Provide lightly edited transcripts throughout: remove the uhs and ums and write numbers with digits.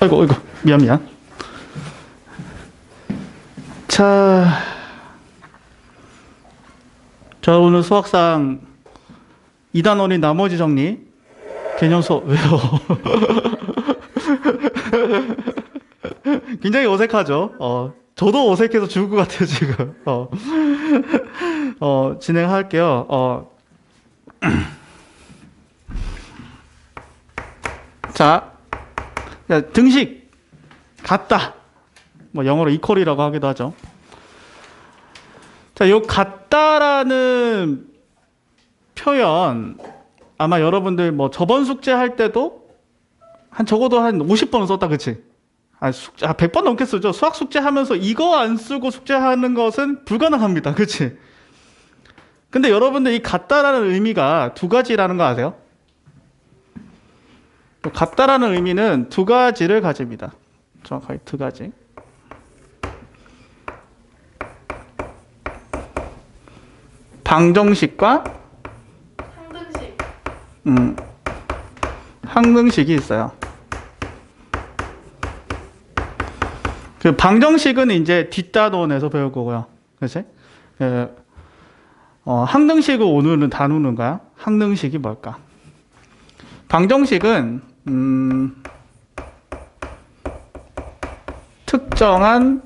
아이고, 아이고, 미안. 자, 오늘 수학상 2단원인 나머지 정리, 개념 수업, 왜요? 굉장히 어색하죠? 저도 어색해서 죽을 것 같아요, 지금. 진행할게요. 자, 등식, 같다. 뭐, 영어로 equal이라고 하기도 하죠. 자, 요 같다라는 표현, 아마 여러분들 뭐 저번 숙제 할 때도 적어도 한 50번은 썼다, 그치? 100번 넘게 쓰죠. 수학 숙제 하면서 이거 안 쓰고 숙제하는 것은 불가능합니다. 그치? 근데 여러분들 이 같다라는 의미가 두 가지라는 거 아세요? 같다라는 의미는 두 가지를 가집니다. 정확하게 두 가지. 방정식과 항등식이 있어요. 그 방정식은 이제 뒷단원에서 배울 거고요. 그렇지? 항등식을 오늘은 다루는 거야. 항등식이 뭘까? 방정식은 특정한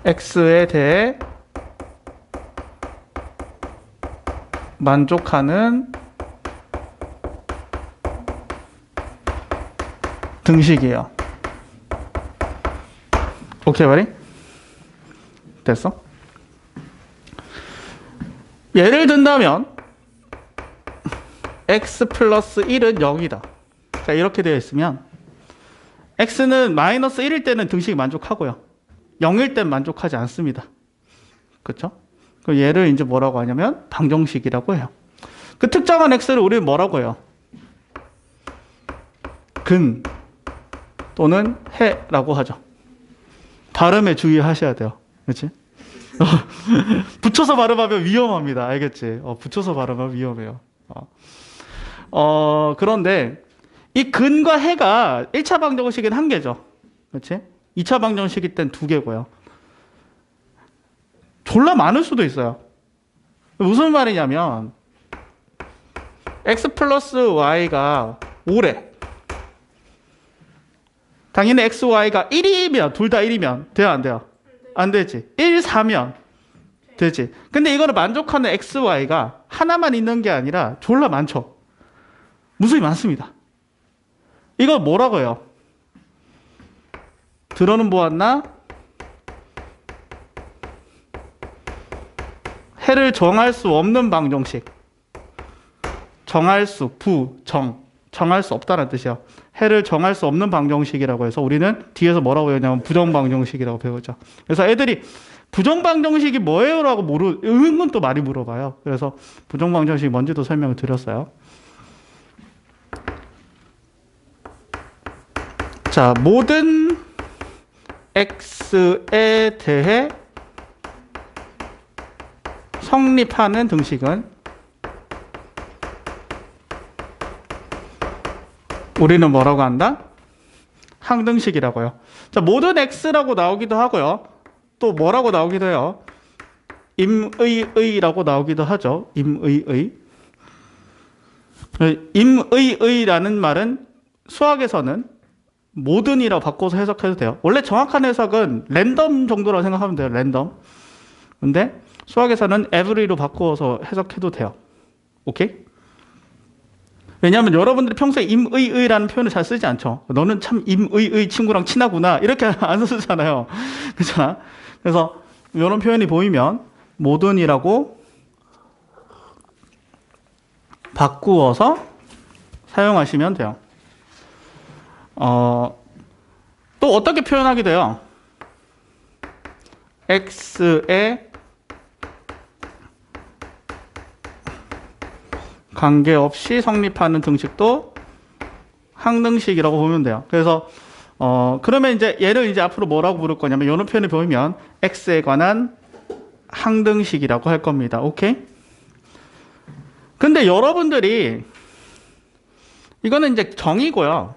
x에 대해 만족하는 등식이에요. 오케이, 말이? 됐어? 예를 든다면 x 플러스 1은 0이다. 자, 이렇게 되어 있으면 x는 마이너스 1일 때는 등식이 만족하고요. 0일 땐 만족하지 않습니다. 그렇죠? 그 얘를 이제 뭐라고 하냐면 방정식이라고 해요. 그 특정한 x를 우리는 뭐라고 해요? 근 또는 해라고 하죠. 발음에 주의하셔야 돼요. 그렇지? 붙여서 발음하면 위험합니다. 알겠지? 붙여서 발음하면 위험해요. 그런데 이 근과 해가 1차 방정식은 한 개죠. 그렇지? 2차 방정식일 땐 두 개고요. 졸라 많을 수도 있어요. 무슨 말이냐면 x 플러스 y가 5래. 당연히 x, y가 1이면 둘 다 1이면 돼요, 안 돼요? 안 되지. 1, 4면 되지. 근데 이거를 만족하는 x, y가 하나만 있는 게 아니라 졸라 많죠. 무수히 많습니다. 이걸 뭐라고 해요? 들어는 보았나? 해를 정할 수 없는 방정식. 정할 수 없다는 뜻이야. 해를 정할 수 없는 방정식이라고 해서 우리는 뒤에서 뭐라고 배우냐면 부정방정식이라고 배우죠. 그래서 애들이 부정방정식이 뭐예요? 라고 은근 또 많이 물어봐요. 그래서 부정방정식이 뭔지도 설명을 드렸어요. 자, 모든 x에 대해 성립하는 등식은 우리는 뭐라고 한다? 항등식이라고요. 자, 모든 x라고 나오기도 하고요. 또 뭐라고 나오기도 해요? 임의의라고 나오기도 하죠. 임의의라는 말은 수학에서는 모든이라고 바꿔서 해석해도 돼요. 원래 정확한 해석은 랜덤 정도라고 생각하면 돼요. 랜덤. 근데 수학에서는 every로 바꿔서 해석해도 돼요. 오케이? 왜냐하면 여러분들이 평소에 임의의라는 표현을 잘 쓰지 않죠. 너는 참 임의의 친구랑 친하구나. 이렇게 안 쓰잖아요. 그렇잖아. 그래서 이런 표현이 보이면 모든이라고 바꾸어서 사용하시면 돼요. 또 어떻게 표현하게 돼요? x에 관계없이 성립하는 등식도 항등식이라고 보면 돼요. 그래서 그러면 이제 얘를 이제 앞으로 뭐라고 부를 거냐면 이런 표현을 보이면 x에 관한 항등식이라고 할 겁니다. 오케이? 근데 여러분들이 이거는 이제 정의고요.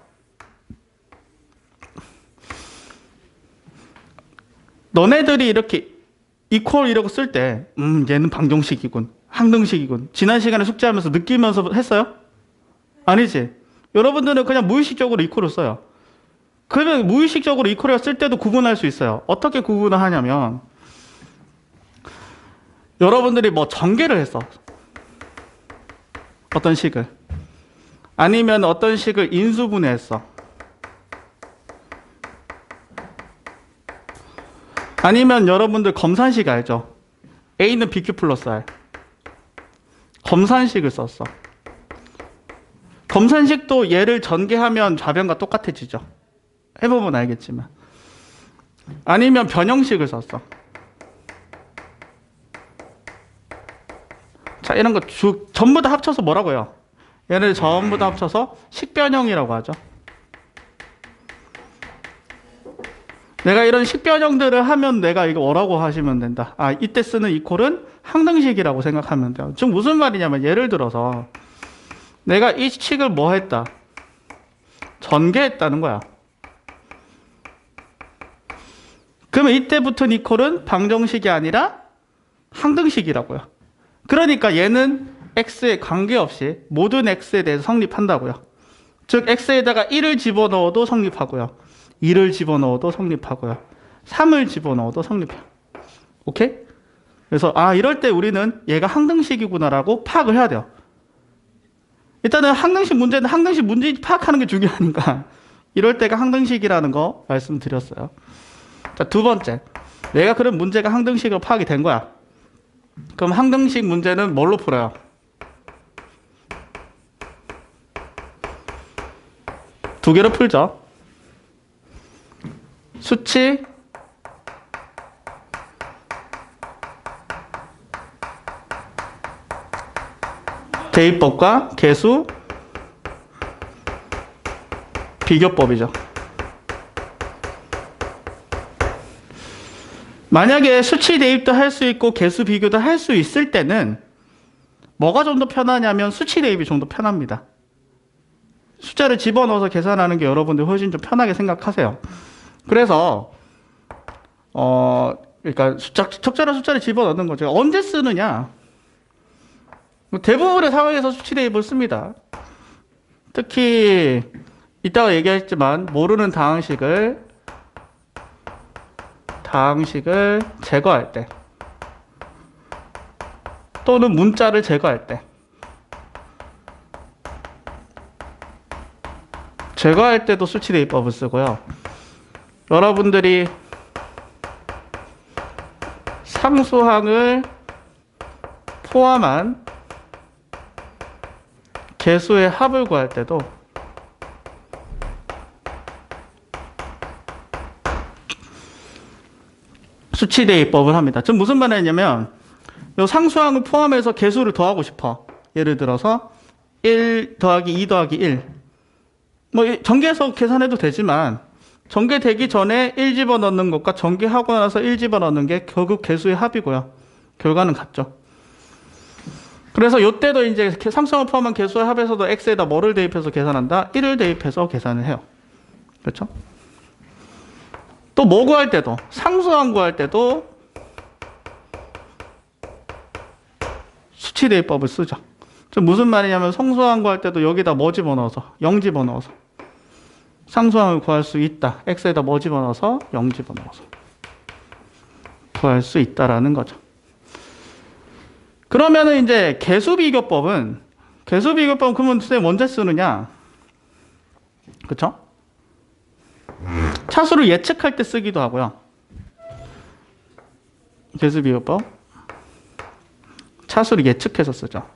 너네들이 이렇게 이퀄 이라고 쓸 때, 얘는 방정식이군, 항등식이군. 지난 시간에 숙제하면서 느끼면서 했어요? 아니지. 여러분들은 그냥 무의식적으로 이퀄을 써요. 그러면 무의식적으로 이퀄을 쓸 때도 구분할 수 있어요. 어떻게 구분을 하냐면, 여러분들이 뭐 전개를 했어. 어떤 식을. 아니면 어떤 식을 인수분해했어. 아니면 여러분들 검산식 알죠? A는 BQ 플러스 R. 검산식을 썼어. 검산식도 얘를 전개하면 좌변과 똑같아지죠. 해보면 알겠지만. 아니면 변형식을 썼어. 자, 이런 거 전부 다 합쳐서 뭐라고요? 얘를 전부 다 합쳐서 식변형이라고 하죠. 내가 이런 식변형들을 하면 내가 이거 뭐라고 하시면 된다. 아, 이때 쓰는 이퀄은 항등식이라고 생각하면 돼요. 지금 무슨 말이냐면 예를 들어서 내가 이 식을 뭐 했다? 전개했다는 거야. 그러면 이때 붙은 이퀄은 방정식이 아니라 항등식이라고요. 그러니까 얘는 x에 관계없이 모든 x에 대해서 성립한다고요. 즉 x에다가 1을 집어넣어도 성립하고요. 2를 집어넣어도 성립하고요. 3을 집어넣어도 성립해요. 오케이? 그래서 이럴 때 우리는 얘가 항등식이구나라고 파악을 해야 돼요. 일단은 항등식 문제 파악하는 게 중요하니까 이럴 때가 항등식이라는 거 말씀드렸어요. 자, 두 번째. 내가 그런 문제가 항등식으로 파악이 된 거야. 그럼 항등식 문제는 뭘로 풀어요? 두 개로 풀죠. 수치, 대입법과 계수, 비교법이죠. 만약에 수치 대입도 할 수 있고 계수 비교도 할 수 있을 때는 뭐가 좀 더 편하냐면 수치 대입이 좀 더 편합니다. 숫자를 집어넣어서 계산하는 게 여러분들 훨씬 좀 편하게 생각하세요. 그래서 그러니까 적절한 숫자를 집어넣는 거죠. 언제 쓰느냐? 대부분의 상황에서 수치 대입을 씁니다. 특히 이따가 얘기했지만 모르는 다항식을 제거할 때 또는 문자를 제거할 때 제거할 때도 수치 대입법을 쓰고요. 여러분들이 상수항을 포함한 개수의 합을 구할 때도 수치 대입법을 합니다. 지금 무슨 말이냐면 이 상수항을 포함해서 개수를 더하고 싶어. 예를 들어서 1 더하기 2 더하기 1. 뭐 전개해서 계산해도 되지만 전개되기 전에 1 집어넣는 것과 전개하고 나서 1 집어넣는 게 결국 개수의 합이고요. 결과는 같죠. 그래서 이때도 이제 상수항을 포함한 개수의 합에서도 x에다 뭐를 대입해서 계산한다? 1을 대입해서 계산을 해요. 그렇죠? 또 뭐 구할 때도 상수항 구할 때도 수치 대입법을 쓰죠. 무슨 말이냐면 상수항 구할 때도 여기다 뭐 집어넣어서 0 집어넣어서 상수항을 구할 수 있다. x에다 뭐 집어넣어서 0 집어넣어서 구할 수 있다라는 거죠. 그러면은 이제 개수비교법은 그러면 선생님 언제 쓰느냐? 그쵸? 차수를 예측할 때 쓰기도 하고요. 개수비교법 차수를 예측해서 쓰죠.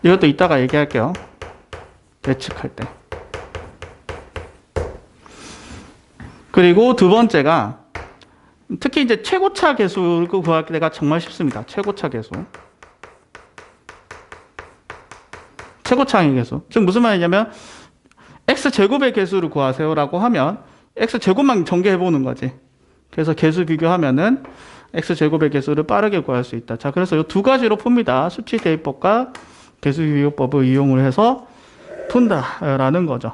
이것도 이따가 얘기할게요. 예측할 때. 그리고 두 번째가 특히 이제 최고차 개수를 구할 때가 정말 쉽습니다. 최고차 개수. 최고차의 개수. 지금 무슨 말이냐면 x제곱의 개수를 구하세요라고 하면 x제곱만 전개해보는 거지. 그래서 개수 비교하면은 x제곱의 개수를 빠르게 구할 수 있다. 자, 그래서 이 두 가지로 풉니다. 수치 대입법과 개수 비교법을 이용을 해서 푼다라는 거죠.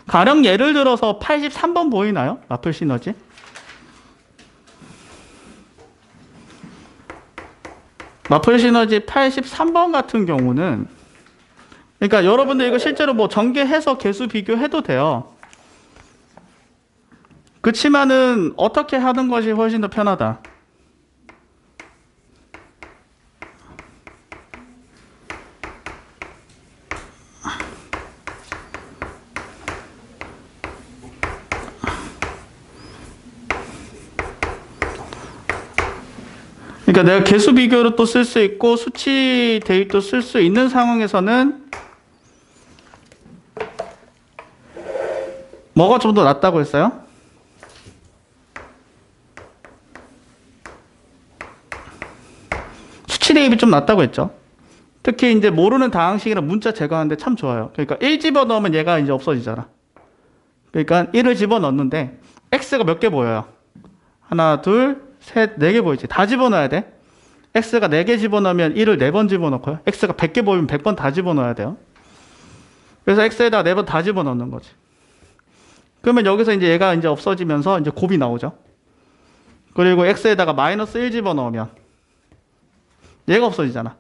가령 예를 들어서 83번 보이나요? 마플 시너지. 마플 시너지 83번 같은 경우는, 그러니까 여러분들 이거 실제로 뭐 전개해서 개수 비교해도 돼요. 그치만은 어떻게 하는 것이 훨씬 더 편하다. 그러니까 내가 개수 비교로 또 쓸 수 있고 수치 대입도 쓸 수 있는 상황에서는 뭐가 좀 더 낫다고 했어요? 수치 대입이 좀 낫다고 했죠. 특히 이제 모르는 다항식이랑 문자 제거하는데 참 좋아요. 그러니까 1 집어넣으면 얘가 이제 없어지잖아. 그러니까 1을 집어넣는데 x가 몇 개 보여요? 하나, 둘, 셋, 네 개 보이지? 다 집어넣어야 돼. x가 4개 집어넣으면 1을 4번 집어넣고요. x가 100개 보이면 100번 다 집어넣어야 돼요. 그래서 x에다 4번 다 집어넣는 거지. 그러면 여기서 이제 얘가 이제 없어지면서 이제 곱이 나오죠. 그리고 x에다가 마이너스 1 집어넣으면 얘가 없어지잖아.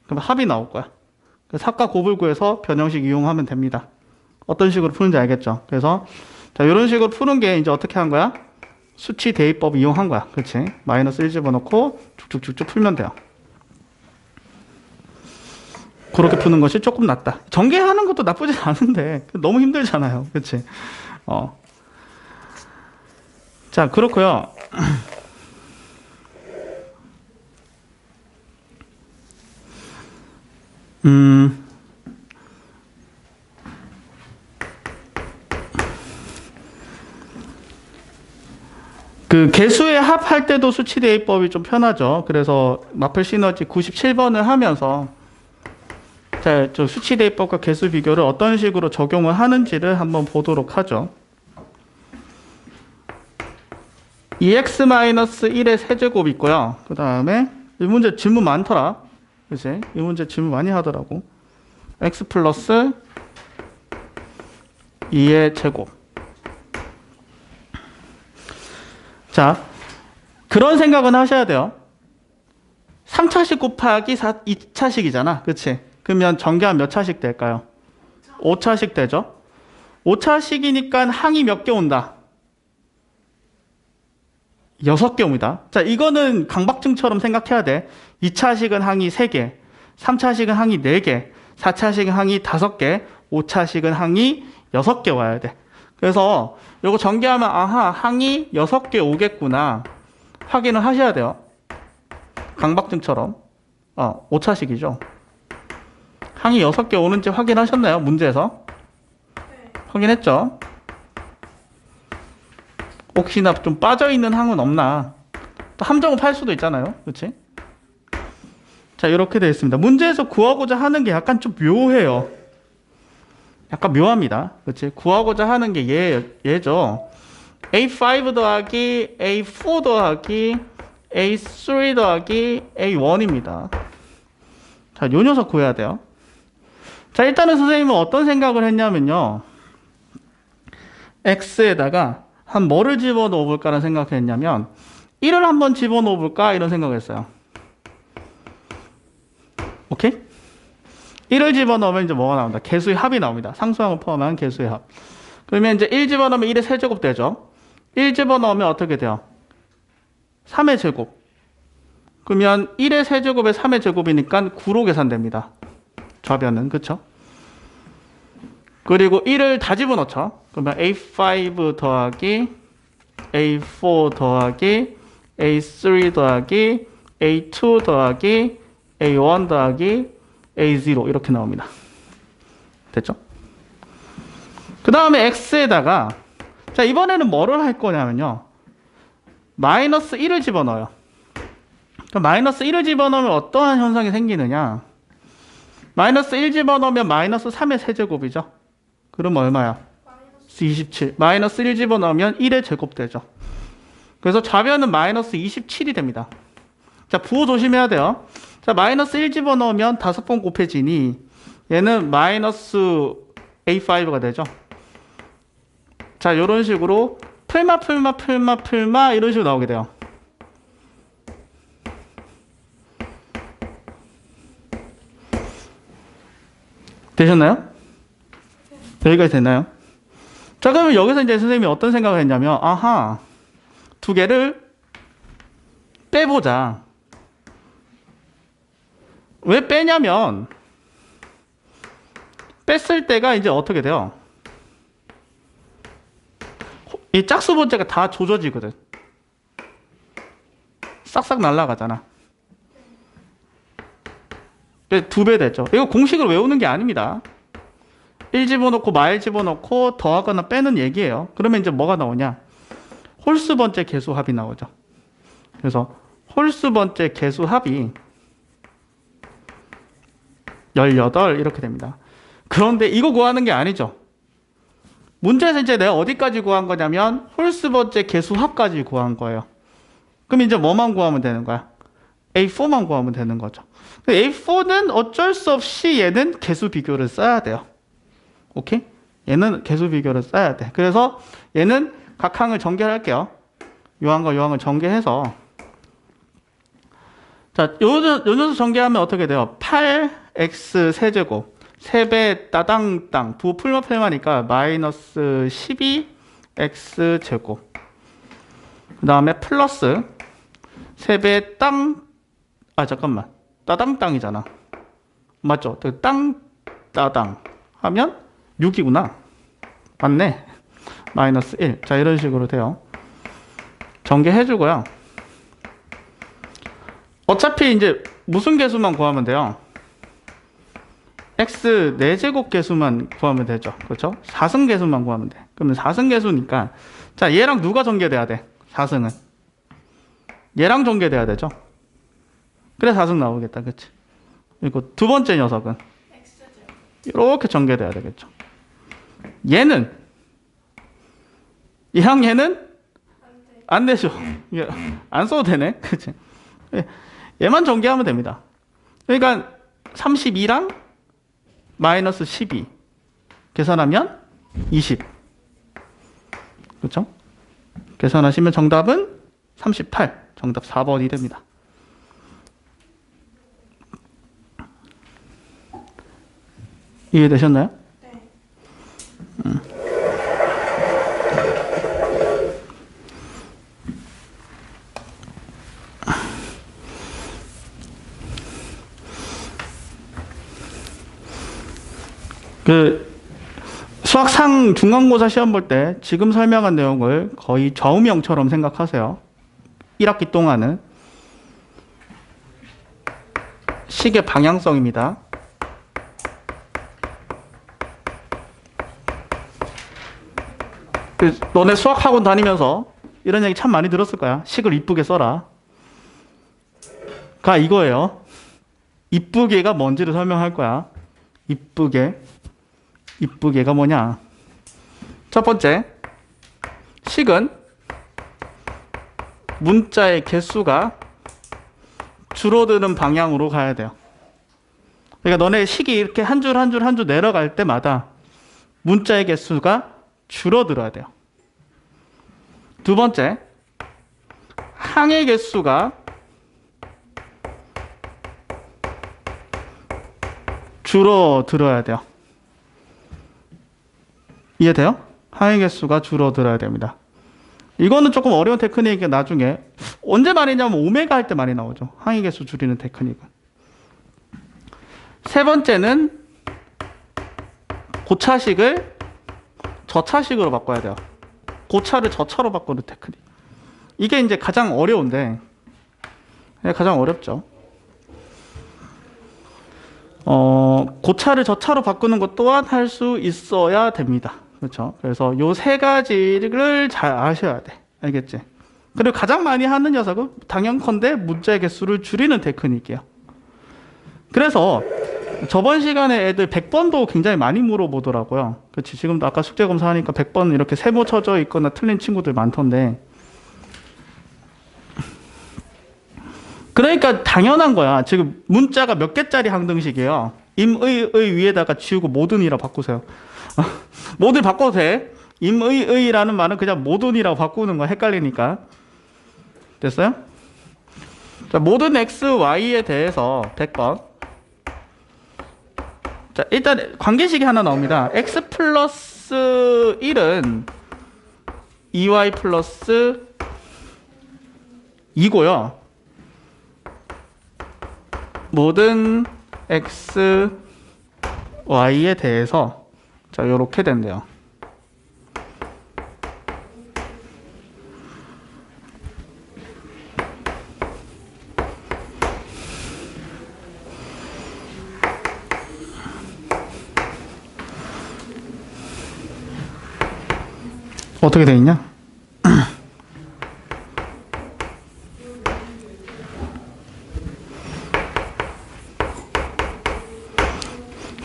그럼 합이 나올 거야. 그래서 합과 곱을 구해서 변형식 이용하면 됩니다. 어떤 식으로 푸는지 알겠죠? 그래서 자, 이런 식으로 푸는 게 이제 어떻게 한 거야? 수치 대입법 이용한 거야. 그렇지? 마이너스 1 집어넣고 쭉쭉쭉쭉 풀면 돼요. 그렇게 푸는 것이 조금 낫다. 전개하는 것도 나쁘지 않은데 너무 힘들잖아요. 그렇지? 자, 그렇고요. 그 개수의 합할 때도 수치 대입법이 좀 편하죠. 그래서 마플 시너지 97번을 하면서 자, 저 수치 대입법과 개수 비교를 어떤 식으로 적용을 하는지를 한번 보도록 하죠. 2x-1의 세제곱 있고요. 그 다음에 이 문제 질문 많더라. 그치? 이 문제 질문 많이 하더라고. x 플러스 2의 제곱. 자, 그런 생각은 하셔야 돼요. 3차식 곱하기 2차식이잖아. 그치? 그러면 전개하면 몇 차식 될까요? 5차식 되죠? 5차식이니까 항이 몇 개 온다? 6개 옵니다. 자, 이거는 강박증처럼 생각해야 돼. 2차식은 항이 3개, 3차식은 항이 4개, 4차식은 항이 5개, 5차식은 항이 6개 와야 돼. 그래서 요거 전개하면 아하, 항이 6개 오겠구나 확인을 하셔야 돼요. 강박증처럼. 5차식이죠. 항이 6개 오는지 확인하셨나요? 문제에서? 네. 확인했죠? 혹시나 좀 빠져있는 항은 없나? 또 함정을 팔 수도 있잖아요. 그렇지? 자, 이렇게 되어 있습니다. 문제에서 구하고자 하는 게 약간 좀 묘해요. 약간 묘합니다. 그렇지? 구하고자 하는 게 얘죠. A5 더하기 A4 더하기 A3 더하기 A1입니다. 자, 요 녀석 구해야 돼요. 자, 일단은 선생님은 어떤 생각을 했냐면요. X에다가 한 뭐를 집어넣어 볼까라는 생각을 했냐면 1을 한번 집어넣어 볼까 이런 생각을 했어요. 오케이? 1을 집어넣으면 이제 뭐가 나온다? 개수의 합이 나옵니다. 상수항을 포함한 개수의 합. 그러면 이제 1 집어넣으면 1의 세제곱 되죠. 1 집어넣으면 어떻게 돼요? 3의 제곱. 그러면 1의 세제곱에 3의 제곱이니까 9로 계산됩니다. 좌변은. 그쵸? 그리고 1을 다 집어넣죠. 그러면 A5 더하기 A4 더하기 A3 더하기 A2 더하기 A1 더하기 A0 이렇게 나옵니다. 됐죠? 그 다음에 X에다가 자, 이번에는 뭐를 할 거냐면요. 마이너스 1을 집어넣어요. 그럼 마이너스 1을 집어넣으면 어떠한 현상이 생기느냐. 마이너스 1 집어넣으면 마이너스 3의 세제곱이죠. 그럼 얼마야? 27. 마이너스 1 집어넣으면 1의 제곱 되죠. 그래서 좌변은 마이너스 27이 됩니다. 자, 부호 조심해야 돼요. 자, 마이너스 1 집어넣으면 5번 곱해지니 얘는 마이너스 A5가 되죠. 자, 이런 식으로 풀마 이런 식으로 나오게 돼요. 되셨나요? 여기까지 됐나요? 자, 그러면 여기서 이제 선생님이 어떤 생각을 했냐면, 아하, 두 개를 빼보자. 왜 빼냐면, 뺐을 때가 이제 어떻게 돼요? 이 짝수 번째가 다 조져지거든. 싹싹 날아가잖아. 2배 됐죠. 이거 공식을 외우는 게 아닙니다. 1 집어넣고 마일 집어넣고 더하거나 빼는 얘기예요. 그러면 이제 뭐가 나오냐? 홀수 번째 개수 합이 나오죠. 그래서 홀수 번째 개수 합이 18 이렇게 됩니다. 그런데 이거 구하는 게 아니죠. 문제에서 이제 내가 어디까지 구한 거냐면 홀수 번째 개수 합까지 구한 거예요. 그럼 이제 뭐만 구하면 되는 거야? A4만 구하면 되는 거죠. A4는 어쩔 수 없이 얘는 개수 비교를 써야 돼요. 오케이? 얘는 개수 비교를 써야 돼. 그래서 얘는 각 항을 전개할게요. 요 항과 요 항을 전개해서 자, 요 녀석 전개하면 어떻게 돼요? 8x 세제곱 3배 따당땅 부호 풀마풀마니까 마이너스 12x 제곱 그 다음에 플러스 3배 땅 잠깐만 따당땅이잖아. 맞죠? 땅 따당 하면 6이구나. 맞네. 마이너스 1. 자, 이런 식으로 돼요. 전개해주고요. 어차피 이제 무슨 개수만 구하면 돼요? x 4제곱 개수만 구하면 되죠. 그렇죠? 4승 개수만 구하면 돼. 그러면 4승 개수니까 자, 얘랑 누가 전개돼야 돼? 4승은. 얘랑 전개돼야 되죠. 그래 4승 나오겠다. 그치? 그리고 두 번째 녀석은 이렇게 전개돼야 되겠죠. 얘는 얘랑 얘는 안 되죠. 안 써도 되네. 그치? 얘만 전개하면 됩니다. 그러니까 32랑 마이너스 12 계산하면 20. 그렇죠? 계산하시면 정답은 38. 정답 4번이 됩니다. 이해되셨나요? 네. 그 수학상 중간고사 시험 볼 때 지금 설명한 내용을 거의 좌우명처럼 생각하세요. 1학기 동안은 식의 방향성입니다. 너네 수학학원 다니면서 이런 얘기 참 많이 들었을 거야. 식을 이쁘게 써라. 가 이거예요. 이쁘게가 뭔지를 설명할 거야. 이쁘게가 뭐냐? 첫 번째, 식은 문자의 개수가 줄어드는 방향으로 가야 돼요. 그러니까 너네 식이 이렇게 한 줄 한 줄 한 줄 내려갈 때마다 문자의 개수가 줄어들어야 돼요. 두 번째, 항의 개수가 줄어들어야 돼요. 이해돼요? 항의 개수가 줄어들어야 됩니다. 이거는 조금 어려운 테크닉이 나중에 언제 많이 나오면 오메가 할 때 많이 나오죠. 항의 개수 줄이는 테크닉은. 세 번째는 고차식을 저차식으로 바꿔야 돼요. 고차를 저차로 바꾸는 테크닉. 이게 이제 가장 어려운데, 가장 어렵죠. 고차를 저차로 바꾸는 것 또한 할 수 있어야 됩니다. 그렇죠? 그래서 요 세 가지를 잘 아셔야 돼. 알겠지? 그리고 가장 많이 하는 녀석은 당연컨대 문자의 개수를 줄이는 테크닉이에요. 그래서 저번 시간에 애들 100번도 굉장히 많이 물어보더라고요. 그렇지? 지금도 아까 숙제 검사하니까 100번 이렇게 세모 쳐져 있거나 틀린 친구들 많던데. 그러니까 당연한 거야. 지금 문자가 몇 개짜리 항등식이에요. 임의의 위에다가 지우고 모든이라 바꾸세요. 모든 바꿔도 돼. 임의의라는 말은 그냥 모든이라고 바꾸는 거 헷갈리니까. 됐어요? 자, 모든 x, y에 대해서 100번. 자, 일단 관계식이 하나 나옵니다. x 플러스 1은 2y 플러스 2고요. 모든 x, y에 대해서 자, 요렇게 된대요. 어떻게 돼 있냐?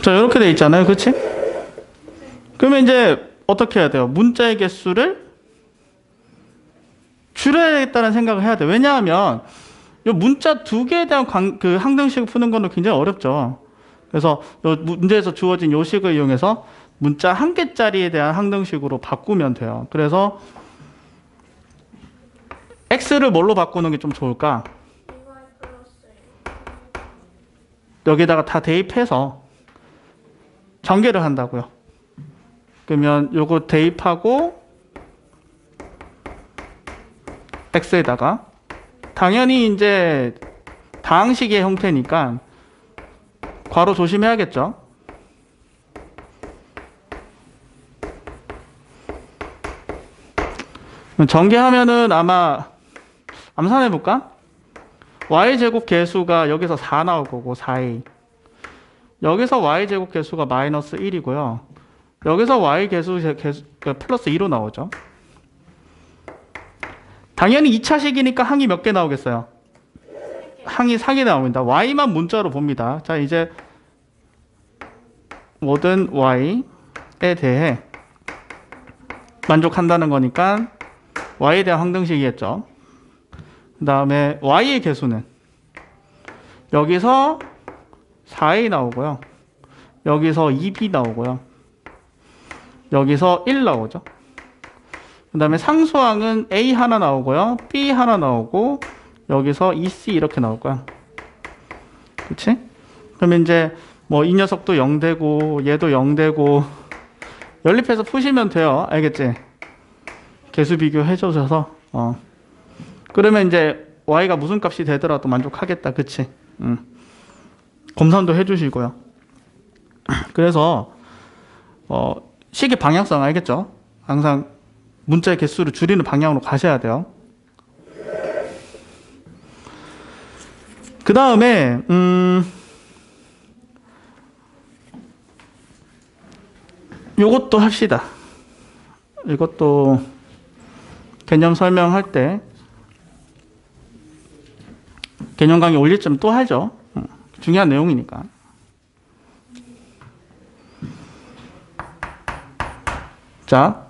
자, 이렇게 돼 있잖아요. 그치? 그러면 이제 어떻게 해야 돼요? 문자의 개수를 줄여야겠다는 생각을 해야 돼요. 왜냐하면 이 문자 두 개에 대한 그 항등식을 푸는 거는 굉장히 어렵죠. 그래서 요 문제에서 주어진 요 식을 이용해서 문자 한 개짜리에 대한 항등식으로 바꾸면 돼요. 그래서 x를 뭘로 바꾸는 게 좀 좋을까? 여기다가 다 대입해서 전개를 한다고요. 그러면 요거 대입하고 x에다가 당연히 이제 다항식의 형태니까 괄호 조심해야겠죠. 전개하면은 아마 암산해 볼까? y제곱 개수가 여기서 4 나올 거고 4a. 여기서 y제곱 개수가 마이너스 1이고요. 여기서 y 개수 플러스 2로 나오죠. 당연히 2차식이니까 항이 몇 개 나오겠어요? 항이 4개 나옵니다. y만 문자로 봅니다. 자, 이제 모든 y에 대해 만족한다는 거니까 y에 대한 항등식이겠죠. 그 다음에 y의 개수는 여기서 4a 나오고요. 여기서 2b 나오고요. 여기서 1 나오죠. 그 다음에 상수항은 a 하나 나오고요. b 하나 나오고 여기서 2c 이렇게 나올 거야. 그치? 그러면 이제 뭐 이 녀석도 0 되고 얘도 0 되고 연립해서 푸시면 돼요. 알겠지? 개수 비교해 주셔서 그러면 이제 y가 무슨 값이 되더라도 만족하겠다. 그치? 검산도 해 주시고요. 그래서 식의 방향성 알겠죠? 항상 문자의 개수를 줄이는 방향으로 가셔야 돼요. 그 다음에 요것도 합시다. 이것도 개념 설명할 때 개념 강의 올릴 점 또 하죠. 중요한 내용이니까. 자,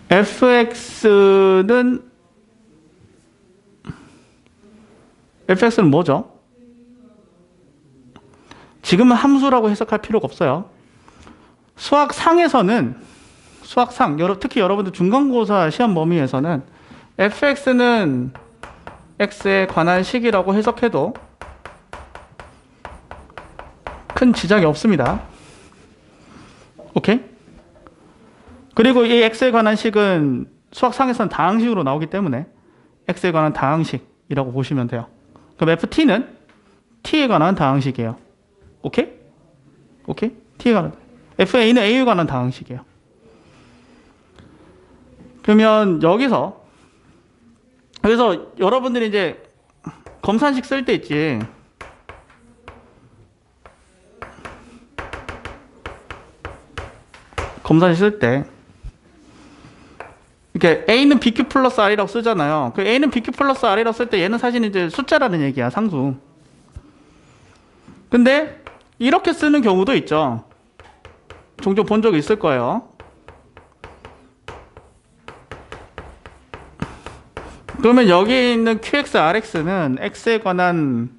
fx는 뭐죠? 지금은 함수라고 해석할 필요가 없어요. 수학상에서는 특히 여러분들 중간고사 시험 범위에서는 fx는 x에 관한 식이라고 해석해도 큰 지장이 없습니다. 오케이? 그리고 이 x에 관한 식은 수학상에서는 다항식으로 나오기 때문에 x에 관한 다항식이라고 보시면 돼요. 그럼 ft는 t에 관한 다항식이에요. 오케이? 오케이? t에 관한 fa는 a에 관한 다항식이에요. 그러면 그래서 여러분들이 이제 검산식 쓸 때 있지. 검산식 쓸 때 이렇게 a는 bq 플러스 r이라고 쓰잖아요. 그 a는 bq 플러스 r이라고 쓸 때 얘는 사실 이제 숫자라는 얘기야, 상수. 근데 이렇게 쓰는 경우도 있죠. 종종 본 적 있을 거예요. 그러면 여기 있는 qx, rx는 x에 관한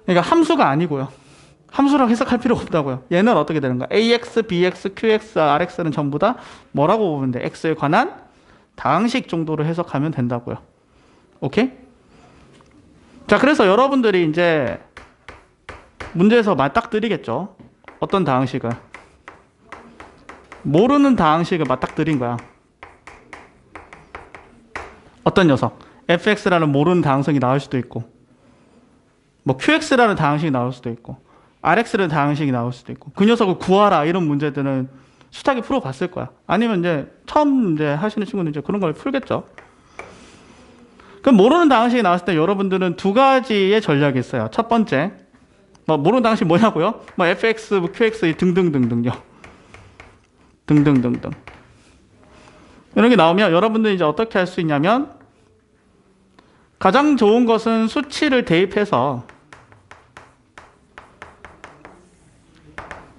그러니까 함수가 아니고요. 함수라고 해석할 필요가 없다고요. 얘는 어떻게 되는 거야? ax, bx, qx, rx는 전부 다 뭐라고 보면 돼? x에 관한 다항식 정도로 해석하면 된다고요. 오케이? 자, 그래서 여러분들이 이제 문제에서 맞닥뜨리겠죠. 어떤 다항식을? 모르는 다항식을 맞닥뜨린 거야. 어떤 녀석? fx라는 모르는 다항식이 나올 수도 있고, 뭐 qx라는 다항식이 나올 수도 있고, rx라는 다항식이 나올 수도 있고, 그 녀석을 구하라 이런 문제들은 숱하게 풀어봤을 거야. 아니면 이제 처음 이제 하시는 친구는 이제 그런 걸 풀겠죠. 그럼 모르는 다항식이 나왔을 때 여러분들은 두 가지의 전략이 있어요. 첫 번째, 뭐 모르는 다항식 뭐냐고요? 뭐 fx, 뭐 qx 등등등등요. 등등등등. 이런 게 나오면 여러분들이 이제 어떻게 할 수 있냐면, 가장 좋은 것은 수치를 대입해서,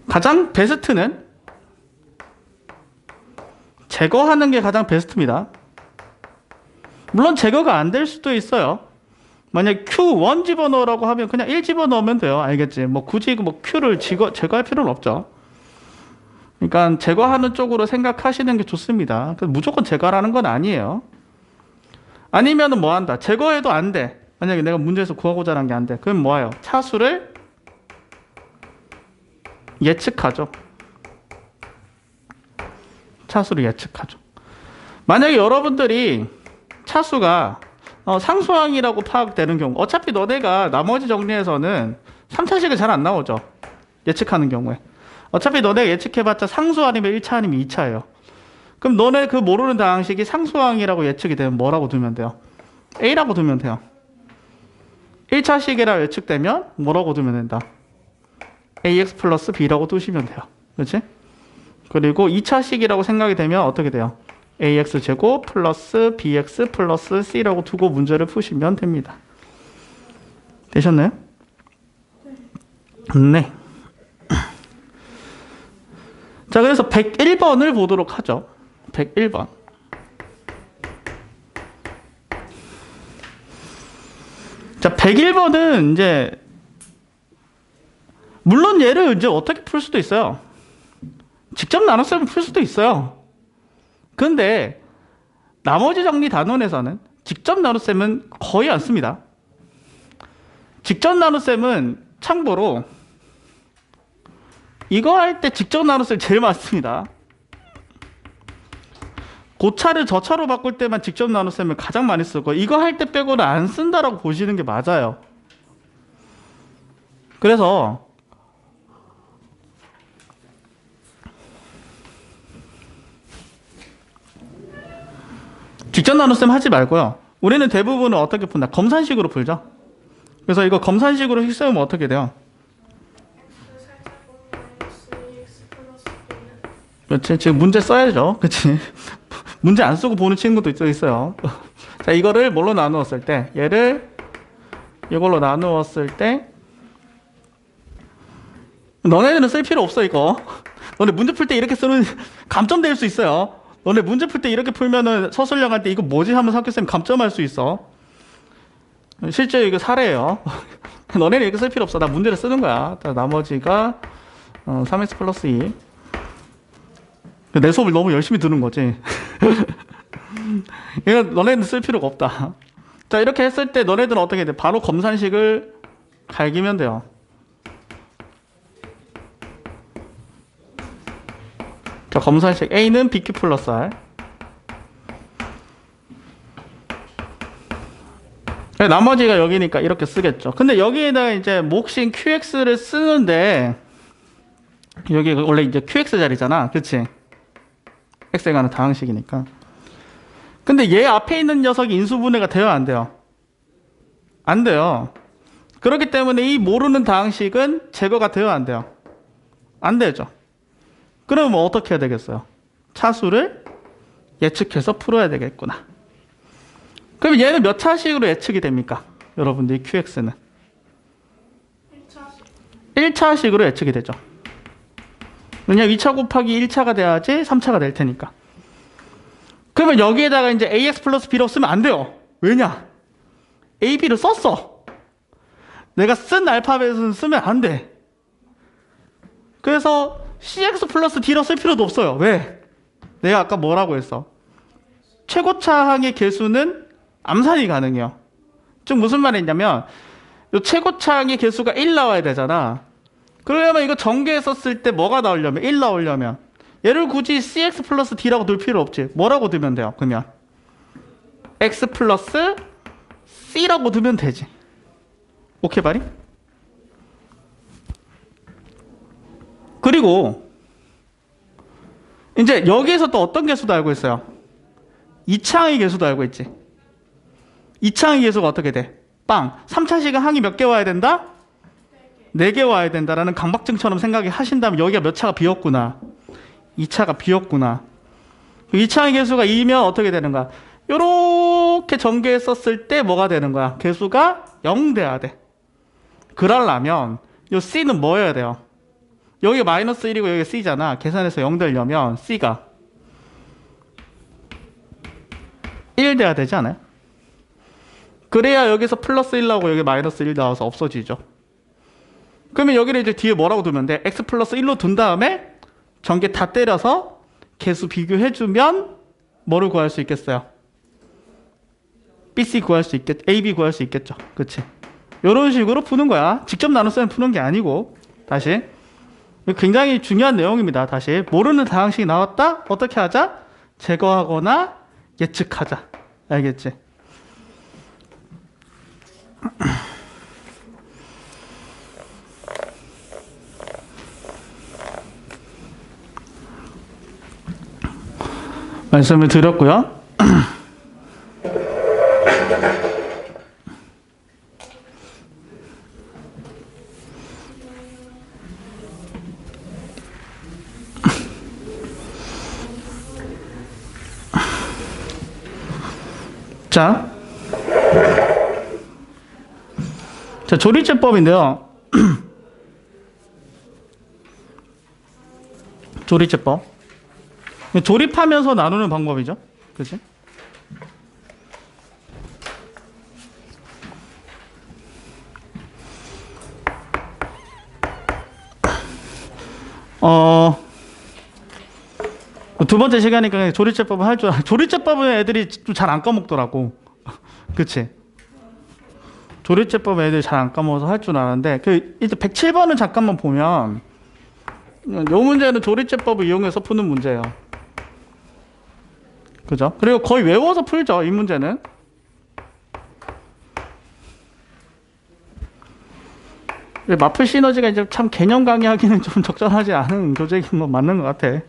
가장 베스트는 제거하는 게 가장 베스트입니다. 물론 제거가 안 될 수도 있어요. 만약 Q1 집어넣으라고 하면 그냥 1 집어넣으면 돼요. 알겠지? 뭐 굳이 뭐 Q를 제거할 필요는 없죠. 그러니까 제거하는 쪽으로 생각하시는 게 좋습니다. 무조건 제거하라는 건 아니에요. 아니면은 뭐 한다? 제거해도 안 돼. 만약에 내가 문제에서 구하고자 하는 게 안 돼. 그럼 뭐예요? 차수를 예측하죠. 차수를 예측하죠. 만약에 여러분들이 차수가 상수항이라고 파악되는 경우, 어차피 너네가 나머지 정리에서는 3차식은 잘 안 나오죠. 예측하는 경우에. 어차피 너네가 예측해봤자 상수 아니면 1차 아니면 2차예요. 그럼 너네 그 모르는 다항식이 상수항이라고 예측이 되면 뭐라고 두면 돼요? A라고 두면 돼요. 1차식이라고 예측되면 뭐라고 두면 된다? AX 플러스 B라고 두시면 돼요. 그렇지? 그리고 2차식이라고 생각이 되면 어떻게 돼요? AX 제곱 플러스 BX 플러스 C라고 두고 문제를 푸시면 됩니다. 되셨나요? 네. 자, 그래서 101번을 보도록 하죠. 101번. 자, 101번은 이제 물론 얘를 이제 어떻게 풀 수도 있어요. 직접 나눴으면 풀 수도 있어요. 근데 나머지 정리 단원에서는 직접 나눗셈은 거의 안 씁니다. 직접 나눗셈은 참고로 이거 할 때 직접 나눗셈 제일 많습니다. 고차를 저차로 바꿀 때만 직접 나눗셈을 가장 많이 쓰고, 이거 할 때 빼고는 안 쓴다라고 보시는 게 맞아요. 그래서 직접 나눗셈 하지 말고요. 우리는 대부분은 어떻게 푼다? 검산식으로 풀죠. 그래서 이거 검산식으로 식세우면 어떻게 돼요? 그렇지. 지금 문제 써야죠. 그렇지. 문제 안 쓰고 보는 친구도 있어요. 자, 이거를 뭘로 나누었을 때, 얘를 이걸로 나누었을 때, 너네들은 쓸 필요 없어, 이거. 너네 문제 풀 때 이렇게 쓰면 감점될 수 있어요. 너네 문제 풀 때 이렇게 풀면은 서술형 할 때 이거 뭐지 하면 학교쌤 감점할 수 있어. 실제 이거 사례예요. 너네는 이렇게 쓸 필요 없어. 나 문제를 쓰는 거야. 나머지가 3x 플러스 2. 내 수업을 너무 열심히 듣는 거지. 이거 너네는 쓸 필요가 없다. 자, 이렇게 했을 때 너네들은 어떻게 돼? 바로 검산식을 갈기면 돼요. 자, 검산식 A는 BQ 플러스 R. 나머지가 여기니까 이렇게 쓰겠죠. 근데 여기에다가 이제 몫인 QX를 쓰는데, 여기 원래 이제 QX 자리잖아. 그치? X에 관한 다항식이니까. 근데 얘 앞에 있는 녀석이 인수분해가 돼요, 안 돼요? 안 돼요. 그렇기 때문에 이 모르는 다항식은 제거가 돼요, 안 돼요? 안 되죠. 그러면 뭐 어떻게 해야 되겠어요? 차수를 예측해서 풀어야 되겠구나. 그럼 얘는 몇 차식으로 예측이 됩니까? 여러분들 이 QX는 1차식으로 예측이 되죠. 왜냐면 2차 곱하기 1차가 돼야지 3차가 될 테니까. 그러면 여기에다가 이제 AX 플러스 B로 쓰면 안 돼요. 왜냐? AB를 썼어. 내가 쓴 알파벳은 쓰면 안 돼. 그래서 CX 플러스 D로 쓸 필요도 없어요. 왜? 내가 아까 뭐라고 했어? 최고차항의 개수는 암산이 가능해요. 즉 무슨 말이냐면 요 최고차항의 개수가 1 나와야 되잖아. 그러려면 이거 전개에 썼을 때 뭐가 나오려면 1 나오려면 얘를 굳이 cx 플러스 d라고 둘 필요 없지. 뭐라고 두면 돼요? 그러면 x 플러스 c라고 두면 되지. 오케이 바리? 그리고 이제 여기에서 또 어떤 개수도 알고 있어요? 2차항의 개수도 알고 있지. 2차항의 개수가 어떻게 돼? 빵. 3차식은 항이 몇 개 와야 된다? 4개 와야 된다라는 강박증처럼 생각이 하신다면 여기가 몇 차가 비었구나. 2차가 비었구나. 2차항의 개수가 2면 어떻게 되는 거야? 요렇게 전개해 썼을 때 뭐가 되는 거야? 개수가 0 돼야 돼. 그러려면 요 C는 뭐여야 돼요? 여기 마이너스 1이고 여기 C잖아. 계산해서 0 되려면 C가 1 돼야 되지 않아요? 그래야 여기서 플러스 1 나오고 여기 마이너스 1 나와서 없어지죠. 그러면 여기를 이제 뒤에 뭐라고 두면 돼? x 플러스 1로 둔 다음에 전개 다 때려서 개수 비교해주면 뭐를 구할 수 있겠어요? BC 구할 수 있겠, AB 구할 수 있겠죠. 그치? 이런 식으로 푸는 거야. 직접 나눗셈 푸는 게 아니고. 다시. 굉장히 중요한 내용입니다. 다시. 모르는 다항식이 나왔다? 어떻게 하자? 제거하거나 예측하자. 알겠지? 말씀을 드렸고요. 자, 조리제법인데요. 조리제법. 조립하면서 나누는 방법이죠. 그치? 두 번째 시간이니까 조리제법을 할 줄 조리제법은 애들이 좀 잘 안 까먹더라고. 그치? 조리제법 애들이 잘 안 까먹어서 할 줄 아는데 이제 107번을 잠깐만 보면 요 문제는 조리제법을 이용해서 푸는 문제예요. 그죠? 그리고 거의 외워서 풀죠, 이 문제는. 마플 시너지가 이제 참 개념 강의하기는 좀 적절하지 않은 교재인 건 맞는 것 같아.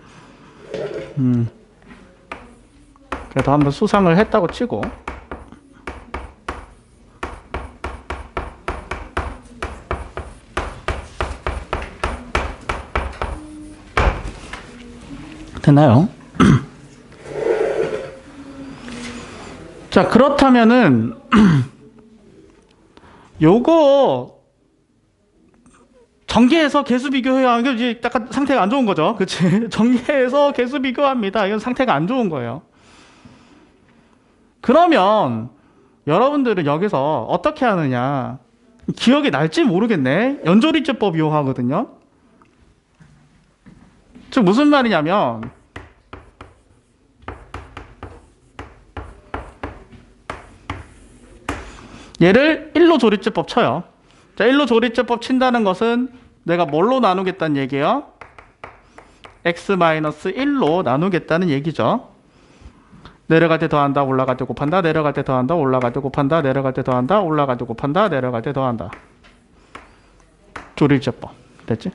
그래도 한번 수상을 했다고 치고. 됐나요? 자, 그렇다면은 요거 전개해서 개수 비교해야 하는 게 이제 약간 상태가 안 좋은 거죠. 그치? 전개해서 개수 비교합니다. 이건 상태가 안 좋은 거예요. 그러면 여러분들은 여기서 어떻게 하느냐? 기억이 날지 모르겠네. 연조리제법 이용하거든요. 즉 무슨 말이냐면 얘를 1로 조리제법 쳐요. 자, 1로 조리제법 친다는 것은 내가 뭘로 나누겠다는 얘기예요? x-1로 나누겠다는 얘기죠. 내려갈 때 더한다, 올라갈 때 곱한다, 내려갈 때 더한다, 올라갈 때 곱한다, 내려갈 때 더한다, 올라갈 때 곱한다, 내려갈 때 더한다. 조리제법. 됐지?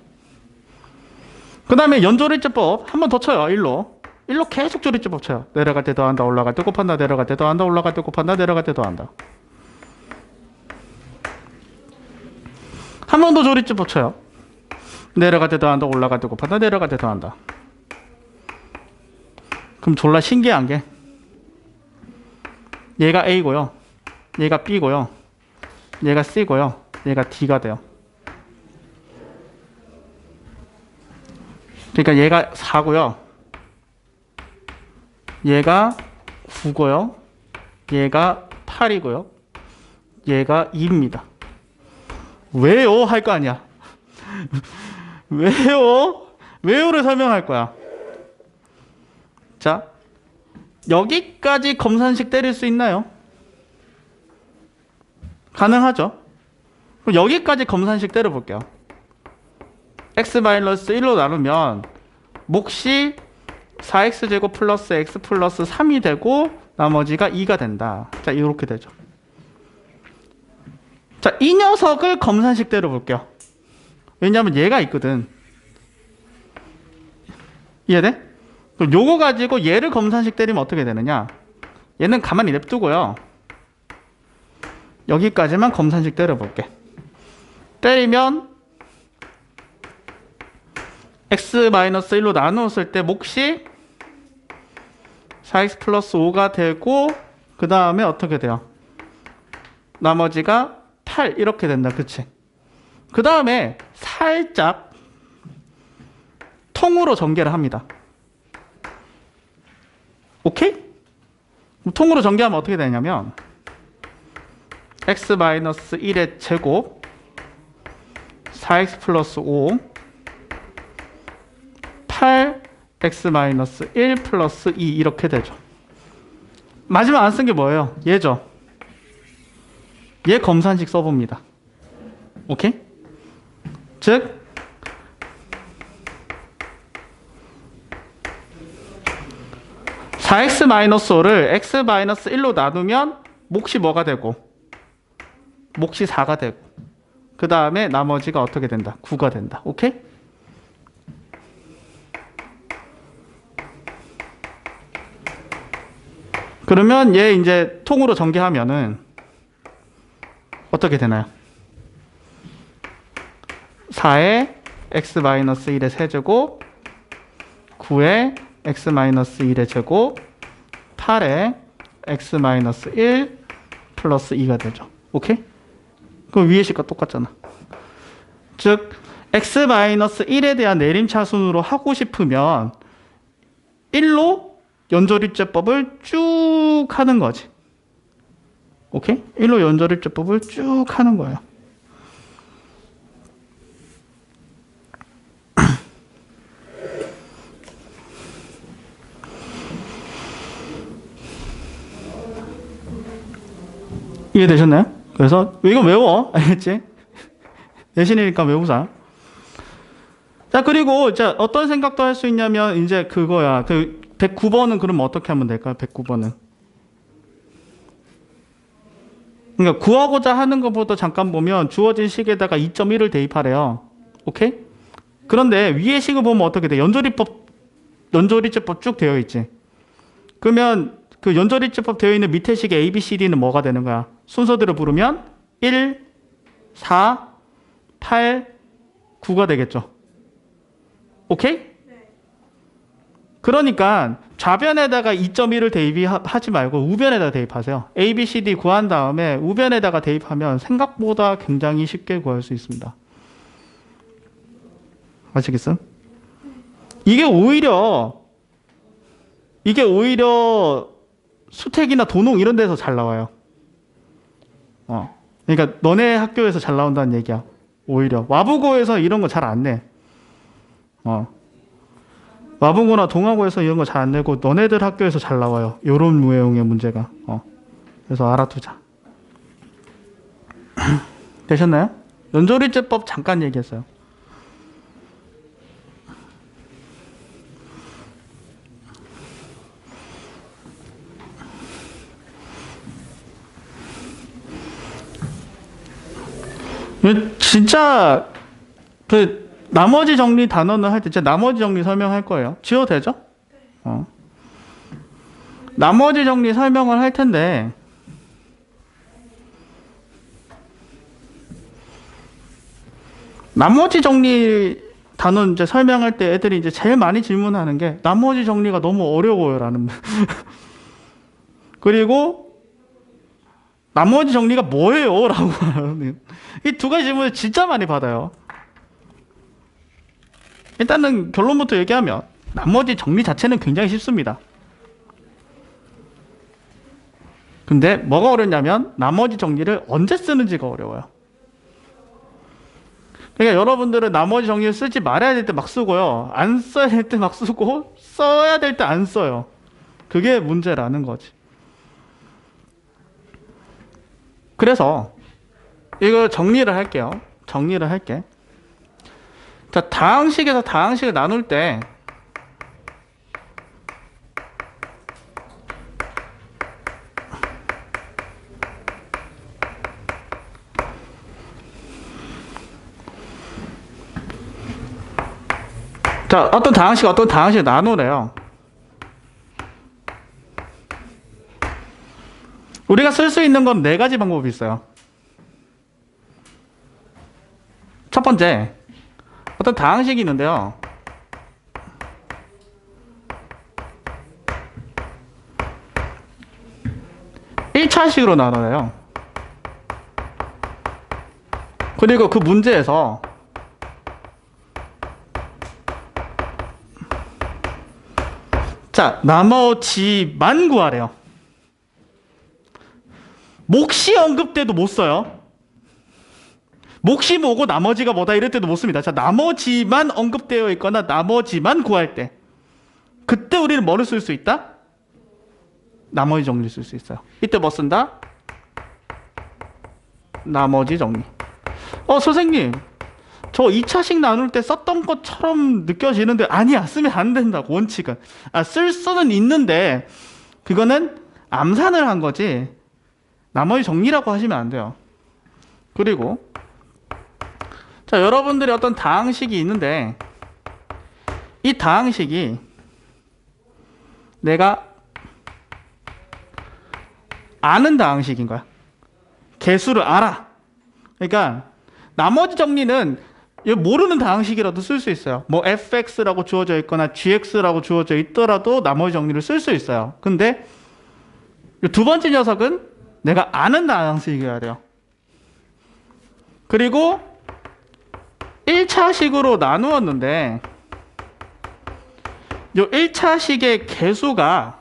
그 다음에 연조리제법 한 번 더 쳐요. 1로 계속 조리제법 쳐요. 내려갈 때 더한다, 올라갈 때 곱한다, 내려갈 때 더한다, 올라갈 때 곱한다, 내려갈 때 더한다. 한 번 더 조리제법 쳐요. 내려갈 때 더한다, 올라갈 때 곱한다, 내려갈 때 더한다. 그럼 졸라 신기한 게 얘가 A고요, 얘가 B고요, 얘가 C고요, 얘가 D가 돼요. 그러니까 얘가 4고요, 얘가 9고요, 얘가 8이고요, 얘가 2입니다. 왜요? 할 거 아니야. 왜요? 왜요를 설명할 거야. 자, 여기까지 검산식 때릴 수 있나요? 가능하죠. 그럼 여기까지 검산식 때려볼게요. x-1로 나누면 몫이 4x제곱 플러스 x 플러스 3이 되고 나머지가 2가 된다. 자, 이렇게 되죠. 자, 이 녀석을 검산식 때려볼게요. 왜냐하면 얘가 있거든. 이해돼? 그럼 요거 가지고 얘를 검산식 때리면 어떻게 되느냐? 얘는 가만히 냅두고요. 여기까지만 검산식 때려볼게. 때리면 x-1로 나누었을 때 몫이 4x 플러스 5가 되고 그 다음에 어떻게 돼요? 나머지가 8 이렇게 된다. 그치? 그 다음에 살짝 통으로 전개를 합니다. 오케이? 통으로 전개하면 어떻게 되냐면 x-1의 제곱 4x 플러스 5 8x-1 플러스 2 이렇게 되죠. 마지막 안 쓴 게 뭐예요? 얘죠. 얘 검산식 써봅니다. 오케이? 즉 4x-5를 x-1로 나누면 몫이 뭐가 되고 몫이 4가 되고 그 다음에 나머지가 어떻게 된다? 9가 된다. 오케이? 그러면 얘 이제 통으로 전개하면은 어떻게 되나요? 4에 x-1의 세제곱 9에 x-1의 제곱 8에 x-1 플러스 2가 되죠. 오케이? 그럼 위에 식과 똑같잖아. 즉 x-1에 대한 내림차순으로 하고 싶으면 1로 연조립제법을 쭉 하는 거지. 오케이? 1로 연조립제법을 쭉 하는 거예요. 이해되셨나요? 그래서 이거 외워. 알겠지? 내신이니까 외우자. 자, 그리고 이제 어떤 생각도 할 수 있냐면 이제 그거야. 그 109번은 그러면 어떻게 하면 될까요? 109번은. 그러니까 구하고자 하는 것보다 잠깐 보면 주어진 식에다가 2.1을 대입하래요. 오케이? 그런데 위에 식을 보면 어떻게 돼? 연조립제법 쭉 되어 있지. 그러면 그 연조립제법 되어 있는 밑에 식의 A, B, C, D는 뭐가 되는 거야? 순서대로 부르면 1, 4, 8, 9가 되겠죠. 오케이? 그러니까 좌변에다가 2.1을 대입하지 말고 우변에다 대입하세요. A, B, C, D 구한 다음에 우변에다가 대입하면 생각보다 굉장히 쉽게 구할 수 있습니다. 아시겠어요? 이게 오히려 수택이나 도농 이런 데서 잘 나와요. 그러니까 너네 학교에서 잘 나온다는 얘기야. 오히려 와부고에서 이런 거 잘 안 내. 와부고나 동아고에서 이런 거 잘 안 내고 너네들 학교에서 잘 나와요. 요런 유형의 문제가. 그래서 알아두자. 되셨나요? 연조립제법 잠깐 얘기했어요. 진짜 그 나머지 정리 단어는 할 때 진짜 나머지 정리 설명할 거예요. 지워도 되죠? 나머지 정리 설명을 할 텐데 나머지 정리 단어 이제 설명할 때 애들이 이제 제일 많이 질문하는 게 나머지 정리가 너무 어려워요라는 그리고 나머지 정리가 뭐예요? 라고 하는 이 두 가지 질문을 진짜 많이 받아요. 일단은 결론부터 얘기하면 나머지 정리 자체는 굉장히 쉽습니다. 근데 뭐가 어렵냐면 나머지 정리를 언제 쓰는지가 어려워요. 그러니까 여러분들은 나머지 정리를 쓰지 말아야 될 때 막 쓰고요. 안 써야 될 때 막 쓰고 써야 될 때 안 써요. 그게 문제라는 거지. 그래서 이거 정리를 할게요. 정리를 할게. 자, 다항식에서 다항식을 나눌 때 자, 어떤 다항식을 나누래요. 우리가 쓸 수 있는 건 네 가지 방법이 있어요. 첫 번째, 어떤 다항식이 있는데요. (1차식으로) 나눠요. 그리고 그 문제에서 자, 나머지만 구하래요. 몫이 언급돼도 못 써요. 몫이 뭐고 나머지가 뭐다 이럴 때도 못 씁니다. 자, 나머지만 언급되어 있거나 나머지만 구할 때 그때 우리는 뭐를 쓸 수 있다? 나머지 정리를 쓸 수 있어요. 이때 뭐 쓴다? 나머지 정리. 선생님, 저 2차식 나눌 때 썼던 것처럼 느껴지는데 아니야, 쓰면 안 된다고. 원칙은 쓸 수는 있는데 그거는 암산을 한 거지 나머지 정리라고 하시면 안 돼요. 그리고 자, 여러분들이 어떤 다항식이 있는데 이 다항식이 내가 아는 다항식인 거야. 개수를 알아. 그러니까 나머지 정리는 모르는 다항식이라도 쓸 수 있어요. 뭐 fx라고 주어져 있거나 gx라고 주어져 있더라도 나머지 정리를 쓸 수 있어요. 근데 두 번째 녀석은 내가 아는 다항식이어야 돼요. 그리고 1차식으로 나누었는데 이 1차식의 개수가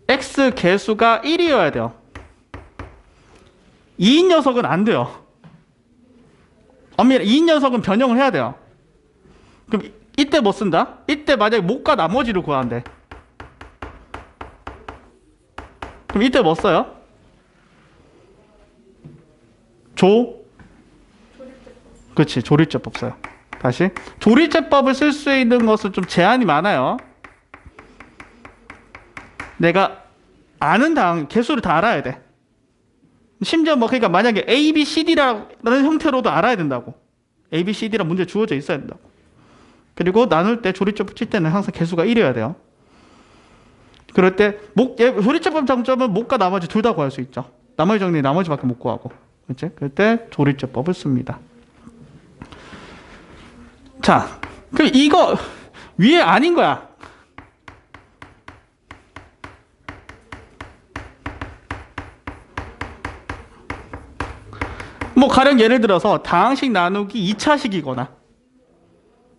x 개수가 1이어야 돼요. 2인 녀석은 안 돼요. 엄밀히 2인 녀석은 변형을 해야 돼요. 그럼 이때 뭐 쓴다? 이때 만약에 몫과 나머지를 구하는데 그럼 이때 뭐 써요? 그렇지, 조리제법 써요. 다시 조리제법을 쓸 수 있는 것은 좀 제한이 많아요. 내가 아는 개수를 다 알아야 돼. 심지어 그러니까 만약에 A, B, C, D라는 형태로도 알아야 된다고. A, B, C, D라 문제 주어져 있어야 된다고. 그리고 나눌 때 조리제법 칠 때는 항상 개수가 1이어야 돼요. 그럴 때 조리제법 장점은 몫과 나머지 둘 다 구할 수 있죠. 나머지 정리 나머지밖에 못 구하고. 그렇지? 그럴 때 조리제법을 씁니다. 자, 그럼 이거 위에 아닌 거야. 가령 예를 들어서 다항식 나누기 2차식이거나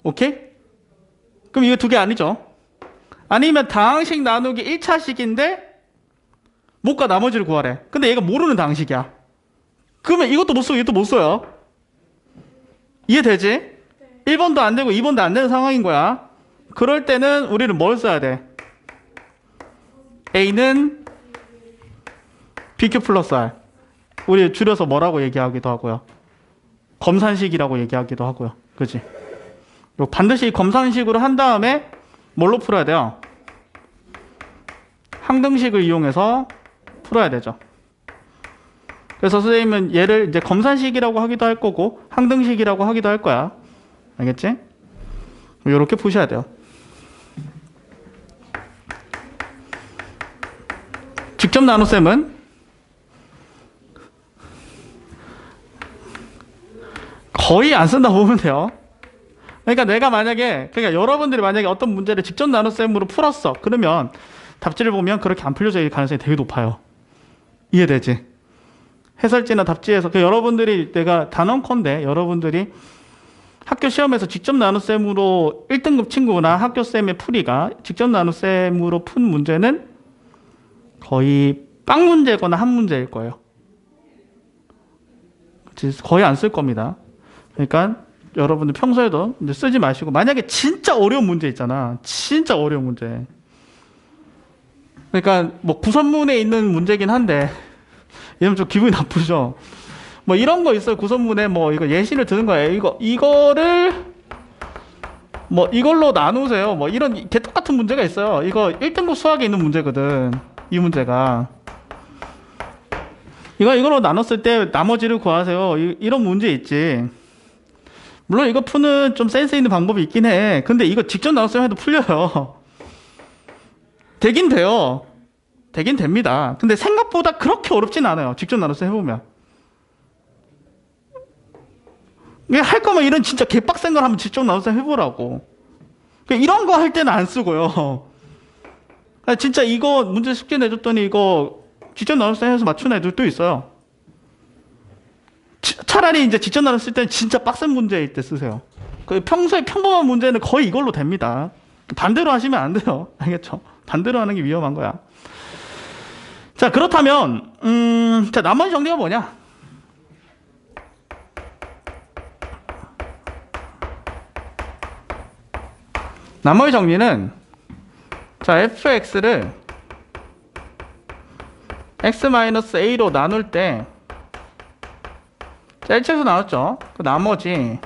오케이? 그럼 이거 두 개 아니죠? 아니면 다항식 나누기 1차식인데 몫과 나머지를 구하래. 근데 얘가 모르는 다항식이야. 그러면 이것도 못 써, 이것도 못 써요. 이해되지? 네. 1번도 안 되고 2번도 안 되는 상황인 거야. 그럴 때는 우리는 뭘 써야 돼? A는 BQ 플러스 R. 우리 줄여서 뭐라고 얘기하기도 하고요. 검산식이라고 얘기하기도 하고요. 그치? 반드시 검산식으로 한 다음에 뭘로 풀어야 돼요? 항등식을 이용해서 풀어야 되죠. 그래서 선생님은 얘를 이제 검산식이라고 하기도 할 거고 항등식이라고 하기도 할 거야. 알겠지? 이렇게 푸셔야 돼요. 직접 나눗셈은 거의 안 쓴다고 보면 돼요. 그러니까 그러니까 여러분들이 만약에 어떤 문제를 직접 나눗셈으로 풀었어. 그러면 답지를 보면 그렇게 안 풀려져 있을 가능성이 되게 높아요. 이해되지? 해설지나 답지에서 여러분들이 내가 단언컨대 여러분들이 학교 시험에서 직접 나눗셈으로 1등급 친구나 학교쌤의 풀이가 직접 나눗셈으로 푼 문제는 거의 빵 문제거나 한 문제일 거예요. 거의 안 쓸 겁니다. 그러니까 여러분들 평소에도 이제 쓰지 마시고 만약에 진짜 어려운 문제 있잖아. 진짜 어려운 문제. 그러니까 구선문에 있는 문제긴 한데 이러면 좀 기분이 나쁘죠. 뭐 이런 거 있어요. 구성문에 뭐 이거 예시를 드는 거예요. 이거를 뭐 이걸로 나누세요. 뭐 이런 개 똑같은 문제가 있어요. 이거 1등급 수학에 있는 문제거든. 이 문제가. 이걸로 나눴을 때 나머지를 구하세요. 이런 문제 있지. 물론 이거 푸는 좀 센스 있는 방법이 있긴 해. 근데 이거 직접 나눴으면 해도 풀려요. 되긴 돼요. 되긴 됩니다. 근데 생각보다 그렇게 어렵진 않아요. 직접 나눠서 해보면. 할 거면 이런 진짜 개빡센 걸 한번 직접 나눠서 해보라고. 이런 거 할 때는 안 쓰고요. 진짜 이거 문제 숙제 내줬더니 이거 직접 나눠서 해서 맞춘 애들도 있어요. 차라리 이제 직접 나눴을 때는 진짜 빡센 문제일 때 쓰세요. 평소에 평범한 문제는 거의 이걸로 됩니다. 반대로 하시면 안 돼요. 알겠죠? 반대로 하는 게 위험한 거야. 자, 그렇다면 자, 나머지 정리가 뭐냐? 나머지 정리는 자, fx를 x-a로 나눌 때 자, 1차에서 나왔죠? 그 나머지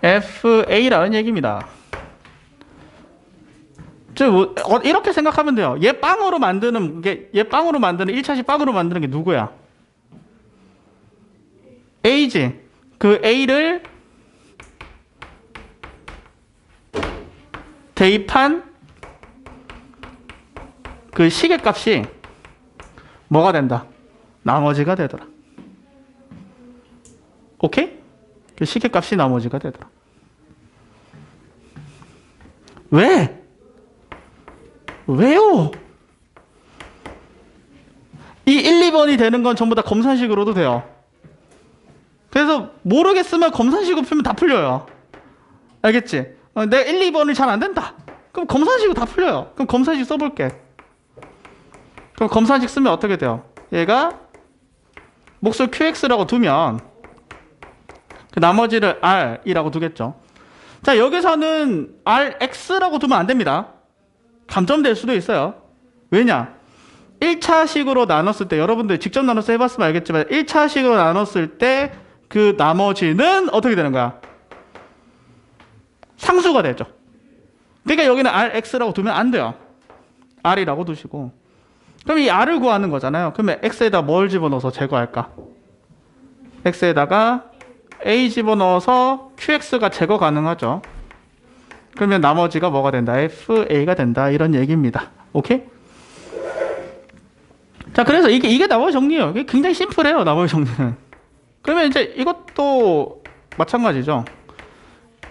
fa라는 얘기입니다. 즉 이렇게 생각하면 돼요. 얘 빵으로 만드는 1차식 빵으로 만드는 게 누구야? a지. 그 a를 대입한 그 시계값이 뭐가 된다? 나머지가 되더라. 오케이? 그 시계값이 나머지가 되더라. 왜? 왜요? 이 1, 2번이 되는 건 전부 다 검산식으로도 돼요. 그래서 모르겠으면 검산식으로 풀면 다 풀려요. 알겠지? 내가 1, 2번이 잘 안 된다. 그럼 검산식으로 다 풀려요. 그럼 검산식 써볼게. 그럼 검산식 쓰면 어떻게 돼요? 얘가 몫을 qx라고 두면 그 나머지를 r이라고 두겠죠. 자, 여기서는 rx라고 두면 안 됩니다. 감점될 수도 있어요. 왜냐? 1차식으로 나눴을 때 여러분들 직접 나눠서 해봤으면 알겠지만 1차식으로 나눴을 때 그 나머지는 어떻게 되는 거야? 상수가 되죠. 그러니까 여기는 rx라고 두면 안 돼요. r이라고 두시고. 그럼 이 r을 구하는 거잖아요. 그러면 x에다 뭘 집어넣어서 제거할까? x에다가 a 집어넣어서 qx가 제거 가능하죠. 그러면 나머지가 뭐가 된다? fa가 된다. 이런 얘기입니다. 오케이? 자, 그래서 이게 나머지 정리예요. 이게 굉장히 심플해요. 나머지 정리는. 그러면 이제 이것도 마찬가지죠.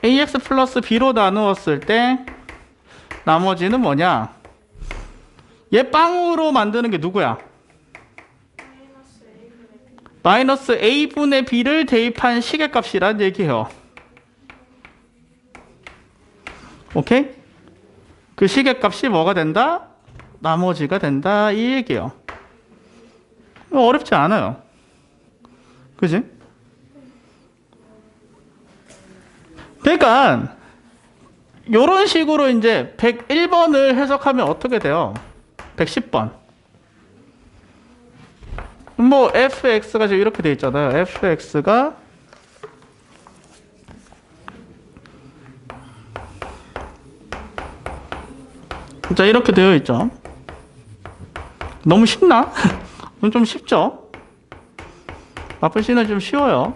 ax 플러스 b로 나누었을 때 나머지는 뭐냐? 얘 빵으로 만드는 게 누구야? 마이너스 a분의 b를 대입한 시계값이란 얘기예요. 오케이? 그 시계값이 뭐가 된다? 나머지가 된다. 이 얘기예요. 어렵지 않아요. 그지? 그러니까 요런 식으로 이제 101번을 해석하면 어떻게 돼요? 110번. 뭐 fx가 지금 이렇게 돼 있잖아요. fx가 자, 이렇게 되어 있죠. 너무 쉽나? 좀 쉽죠? 마플 C는 좀 쉬워요.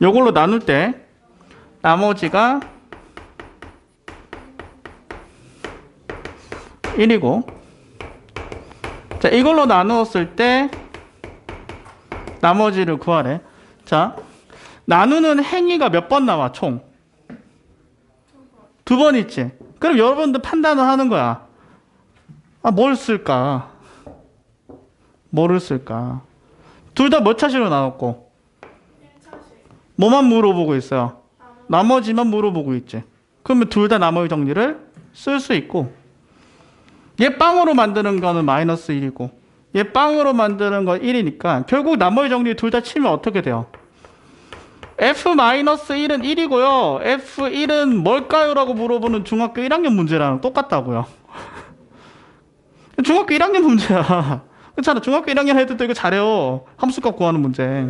요걸로 나눌 때 나머지가 1이고 자, 이걸로 나누었을 때 나머지를 구하래. 자, 나누는 행위가 몇 번 나와? 총 2번 있지. 그럼 여러분들 판단을 하는 거야. 뭘 쓸까? 뭐를 쓸까? 둘 다 몇 차식으로 나눴고? 1차식. 뭐만 물어보고 있어요? 나머지만 물어보고 있지. 그러면 둘 다 나머지 정리를 쓸 수 있고 얘 빵으로 만드는 거는 마이너스 1이고 얘 빵으로 만드는 건 1이니까 결국 나머지 정리 둘 다 치면 어떻게 돼요? f-1은 1이고요. f1은 뭘까요? 라고 물어보는 중학교 1학년 문제랑 똑같다고요. 중학교 1학년 문제야. 그렇잖아. 중학교 1학년 애들도 이거 잘해요. 함수값 구하는 문제.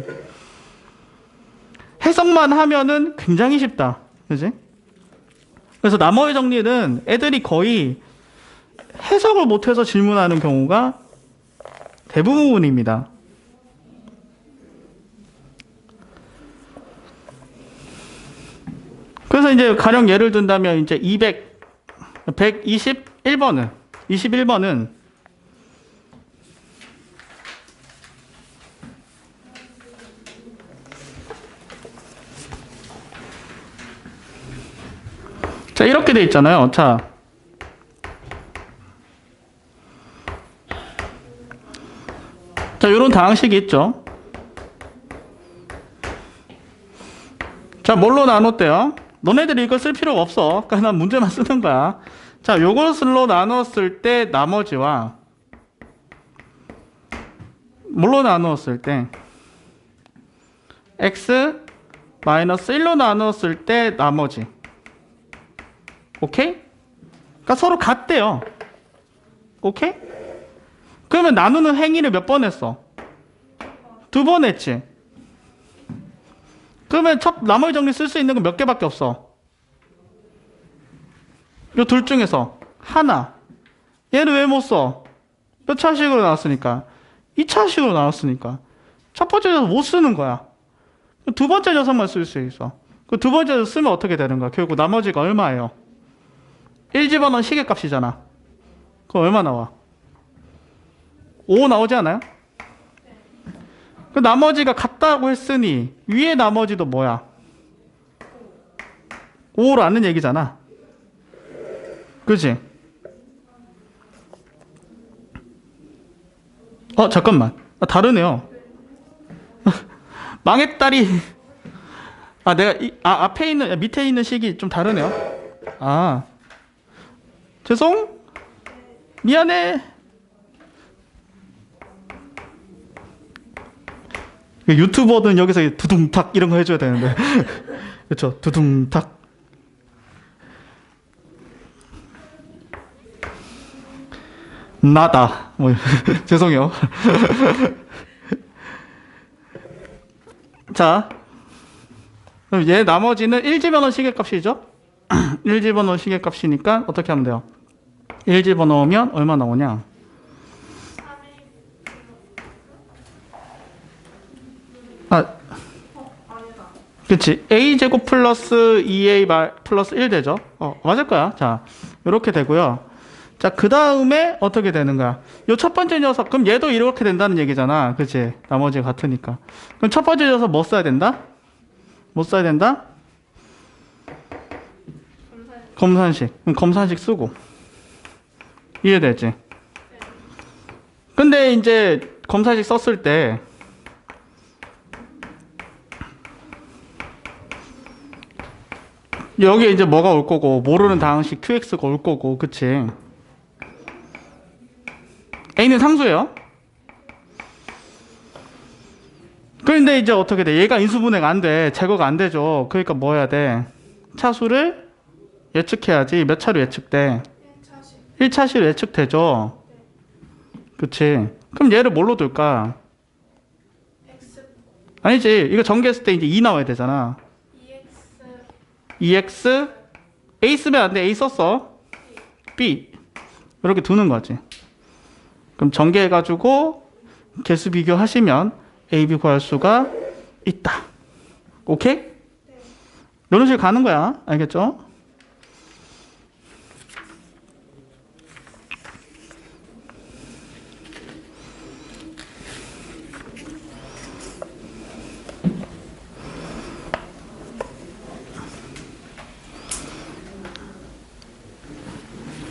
해석만 하면은 굉장히 쉽다. 그지? 그래서 나머지 정리는 애들이 거의 해석을 못해서 질문하는 경우가 대부분입니다. 그래서 이제 가령 예를 든다면 이제 21번은 자, 이렇게 돼 있잖아요. 자, 요런 다항식이 있죠. 자, 뭘로 나눴대요? 너네들이 이거 쓸 필요가 없어. 그러니까 난 문제만 쓰는 거야. 자, 요것을로 나눴을 때 나머지와 뭘로 나누었을 때 x 마이너스 1로 나누었을 때 나머지. 오케이? 그러니까 서로 같대요. 오케이? 그러면 나누는 행위를 몇 번 했어? 2번 했지. 그러면 나머지 정리 쓸 수 있는 건 몇 개밖에 없어. 요 둘 중에서 하나. 얘는 왜 못 써? 몇 차식으로 나왔으니까. 2차식으로 나왔으니까. 첫 번째 녀석 못 쓰는 거야. 두 번째 녀석만 쓸 수 있어. 그 두 번째 녀석 쓰면 어떻게 되는 거야? 결국 나머지가 얼마예요? 1 집어넣은 시계값이잖아. 그럼 얼마 나와? 5 나오지 않아요? 그 나머지가 같다고 했으니 위에 나머지도 뭐야? 5라는 얘기잖아. 그치? 잠깐만. 다르네요. 망했다리. 앞에 있는, 밑에 있는 식이 좀 다르네요. 죄송? 미안해. 유튜버는 여기서 두둥탁 이런 거 해줘야 되는데. 그렇죠. 두둥탁. 나다. 죄송해요. 자, 그럼 얘 나머지는 1 집어넣은 시계값이죠? 1 집어넣은 시계값이니까 어떻게 하면 돼요? 1 집어넣으면 얼마 나오냐? 그치. a제곱 플러스 2a 플러스 1 되죠? 맞을 거야. 자, 이렇게 되고요. 자, 그 다음에 어떻게 되는 거야? 요 첫 번째 녀석, 그럼 얘도 이렇게 된다는 얘기잖아. 그치? 나머지가 같으니까. 그럼 첫 번째 녀석 뭐 써야 된다? 뭐 써야 된다? 검산식. 그럼 검산식 쓰고. 이해되지? 근데 이제 검산식 썼을 때 여기에 이제 뭐가 올 거고, 모르는 다항식 qx가 올 거고, 그치? a는 상수예요. 그런데 이제 어떻게 돼? 얘가 인수분해가 안 돼. 제거가 안 되죠. 그러니까 뭐 해야 돼? 차수를 예측해야지. 몇 차로 예측돼? 1차시로 예측되죠. 그치? 그럼 얘를 뭘로 둘까? 아니지. 이거 전개했을 때 이제 2 나와야 되잖아. 2x a 쓰면 안 돼. a 썼어. b 이렇게 두는 거지. 그럼 전개해가지고 개수 비교하시면 a, b 구할 수가 있다. 오케이? 이런 식으로 가는 거야. 알겠죠?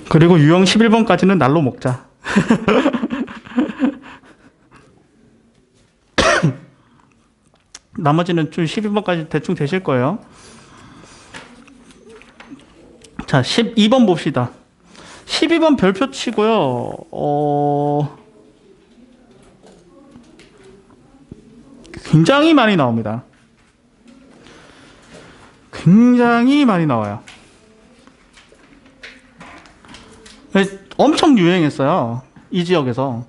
그리고 유형 11번까지는 날로 먹자. 나머지는 좀 12번까지 대충 되실 거예요. 자, 12번 봅시다. 12번 별표 치고요. 굉장히 많이 나옵니다. 굉장히 많이 나와요. 엄청 유행했어요. 이 지역에서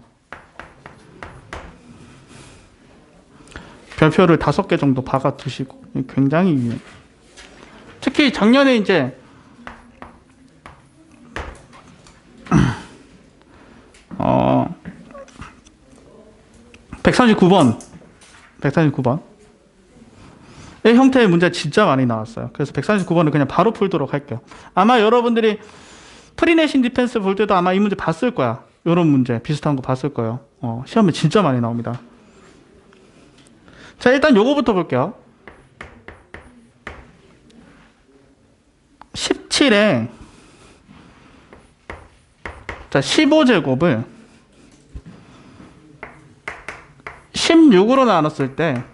별표를 5개 정도 박아 두시고 굉장히 유용해요. 특히 작년에 이제 139번 이 형태의 문제 진짜 많이 나왔어요. 그래서 139번을 그냥 바로 풀도록 할게요. 아마 여러분들이 프리내신 디펜스 볼 때도 아마 이 문제 봤을 거야. 이런 문제 비슷한 거 봤을 거예요. 시험에 진짜 많이 나옵니다. 자, 일단 요거부터 볼게요. 17에 자 15제곱을 16으로 나눴을 때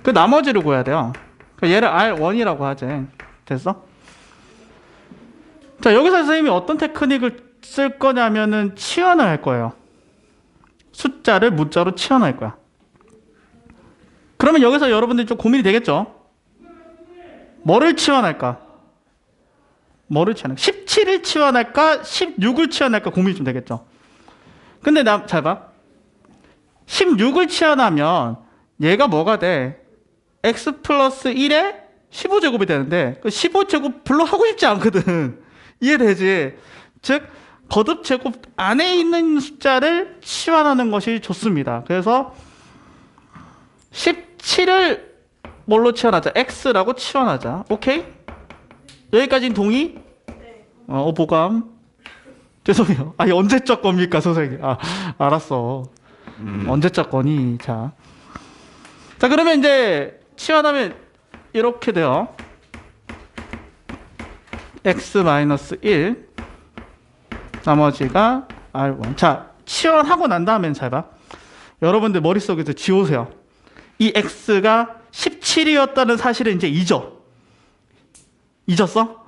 그 나머지를 구해야 돼요. 얘를 R1이라고 하지. 됐어? 자, 여기서 선생님이 어떤 테크닉을 쓸 거냐면은 치환을 할 거예요. 숫자를 문자로 치환할 거야. 그러면 여기서 여러분들이 좀 고민이 되겠죠? 뭐를 치환할까? 17을 치환할까? 16을 치환할까? 고민이 좀 되겠죠? 근데 잘 봐. 16을 치환하면 얘가 뭐가 돼? x 플러스 1에 15제곱이 되는데 15제곱 별로 하고 싶지 않거든. 이해되지? 즉 거듭 제곱 안에 있는 숫자를 치환하는 것이 좋습니다. 그래서 17을 뭘로 치환하자? x라고 치환하자. 오케이? 여기까지는 동의? 보감. 죄송해요. 아니 언제적 겁니까 선생님? 알았어. 언제적 거니? 자 그러면 이제 치환하면 이렇게 돼요. x-1 나머지가 r1. 자 치환하고 난 다음엔 잘 봐. 여러분들 머릿속에서 지우세요. 이 x가 17이었다는 사실을 이제 잊었어?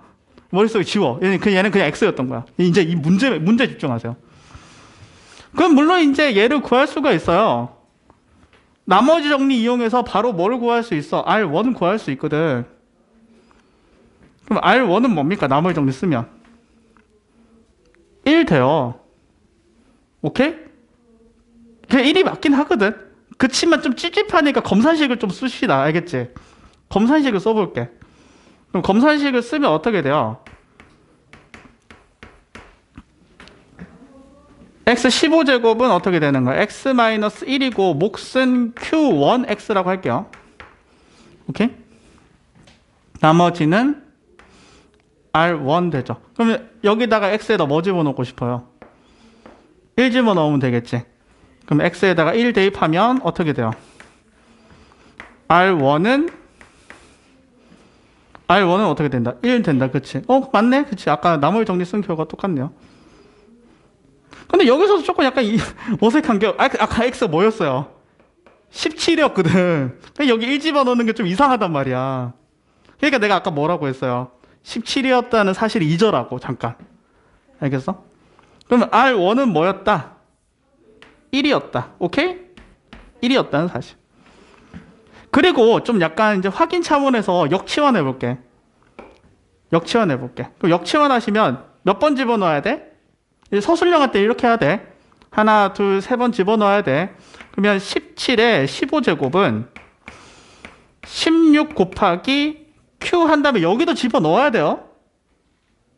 머릿속에 지워. 얘는 그냥 x였던 거야. 이제 이 문제 집중하세요. 그럼 물론 이제 얘를 구할 수가 있어요. 나머지 정리 이용해서 바로 뭘 구할 수 있어? R1 구할 수 있거든. 그럼 R1은 뭡니까? 나머지 정리 쓰면 1 돼요. 오케이? 그냥 1이 맞긴 하거든. 그치만 좀 찝찝하니까 검산식을 좀 쓰시다. 알겠지? 검산식을 써볼게. 그럼 검산식을 쓰면 어떻게 돼요? x 15제곱은 어떻게 되는 거야? x-1이고 몫은 q1x라고 할게요. 오케이? 나머지는 r1 되죠. 그러면 여기다가 x에다 뭐 집어넣고 싶어요? 1 집어넣으면 되겠지. 그럼 x에다가 1 대입하면 어떻게 돼요? r1은 어떻게 된다? 1 된다. 그치? 맞네? 그치? 아까 나머지 정리 쓴 결과 똑같네요. 근데 여기서도 조금 약간 어색한 게 아까 x 뭐였어요? 17이었거든. 여기 1 집어넣는 게 좀 이상하단 말이야. 그러니까 내가 아까 뭐라고 했어요? 17이었다는 사실을 잊어라고. 잠깐. 알겠어? 그러면 R1은 뭐였다? 1이었다. 오케이? 1이었다는 사실. 그리고 좀 약간 이제 확인 차원에서 역치환 해볼게. 그럼 역치환 하시면 몇 번 집어넣어야 돼? 서술형할 때 이렇게 해야 돼. 하나, 둘, 세 번 집어넣어야 돼. 그러면 17에 15제곱은 16 곱하기 q 한 다음에 여기도 집어넣어야 돼요.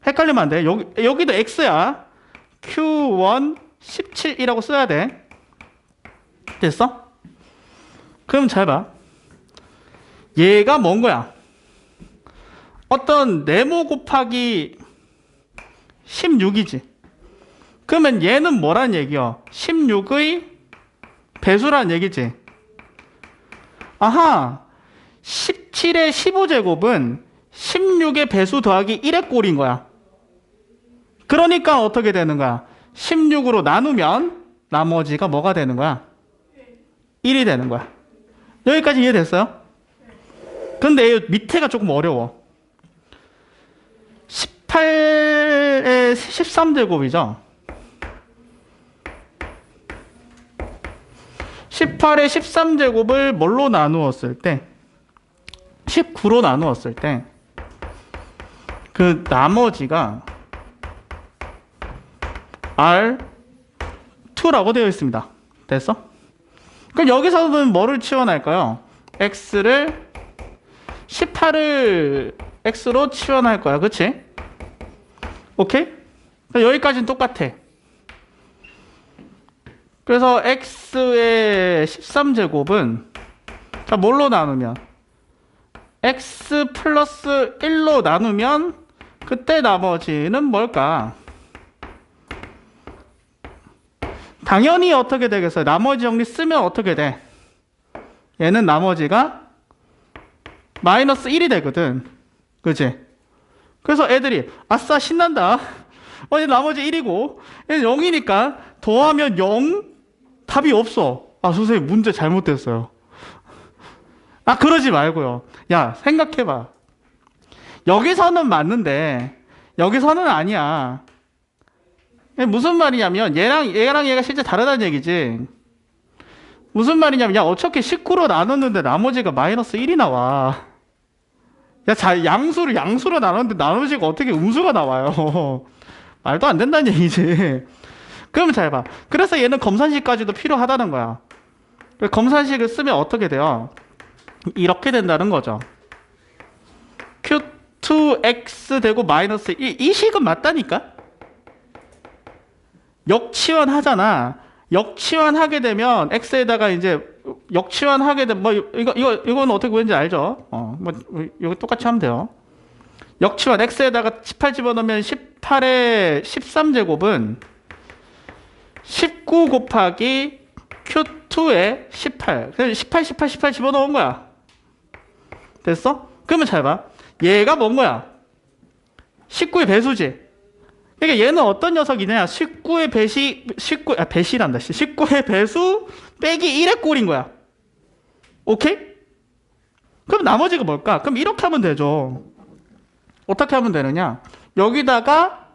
헷갈리면 안 돼. 여기도 x야. q1 17이라고 써야 돼. 됐어? 그럼 잘 봐. 얘가 뭔 거야? 어떤 네모 곱하기 16이지. 그러면 얘는 뭐란 얘기야? 16의 배수란 얘기지. 아하, 17의 15제곱은 16의 배수 더하기 1의 꼴인 거야. 그러니까 어떻게 되는 거야? 16으로 나누면 나머지가 뭐가 되는 거야? 1이 되는 거야. 여기까지 이해됐어요? 근데 밑에가 조금 어려워. 18의 13제곱이죠. 18의 13제곱을 뭘로 나누었을 때 19로 나누었을 때 그 나머지가 R 2라고 되어 있습니다. 됐어? 그럼 여기서는 뭐를 치환할까요? x를 18을 x로 치환할 거야. 그치? 오케이? 여기까지는 똑같아. 그래서 x의 13제곱은 자 뭘로 나누면 x 플러스 1로 나누면 그때 나머지는 뭘까? 당연히 어떻게 되겠어요? 나머지 정리 쓰면 어떻게 돼? 얘는 나머지가 마이너스 1이 되거든. 그치? 그래서 애들이 아싸 신난다. 얘 나머지 1이고 얘는 0이니까 더하면 0 답이 없어. 아 선생님 문제 잘못됐어요. 아 그러지 말고요. 야 생각해봐. 여기서는 맞는데 여기서는 아니야. 무슨 말이냐면 얘랑 얘가 실제 다르다는 얘기지. 무슨 말이냐면 야 어차피 19로 나눴는데 나머지가 마이너스 1이 나와. 야 양수로 나눴는데 나머지가 어떻게 음수가 나와요. 말도 안 된다는 얘기지. 그러면 잘 봐. 그래서 얘는 검산식까지도 필요하다는 거야. 검산식을 쓰면 어떻게 돼요? 이렇게 된다는 거죠. Q2X 되고 마이너스 1. 이 식은 맞다니까? 역치환 하잖아. 역치환 하게 되면 X에다가 이제 역치환 하게 되면 뭐 이건 어떻게 구했는지 알죠? 뭐 이거 똑같이 하면 돼요. 역치환 X에다가 18 집어넣으면 18의 13제곱은 19 곱하기 Q2의 18. 그래서 18 집어넣은 거야. 됐어? 그러면 잘 봐. 얘가 뭔 거야? 19의 배수지. 그러니까 얘는 어떤 녀석이냐? 19의 배시란다. 19의 배수 빼기 1의 꼴인 거야. 오케이? 그럼 나머지가 뭘까? 그럼 이렇게 하면 되죠. 어떻게 하면 되느냐? 여기다가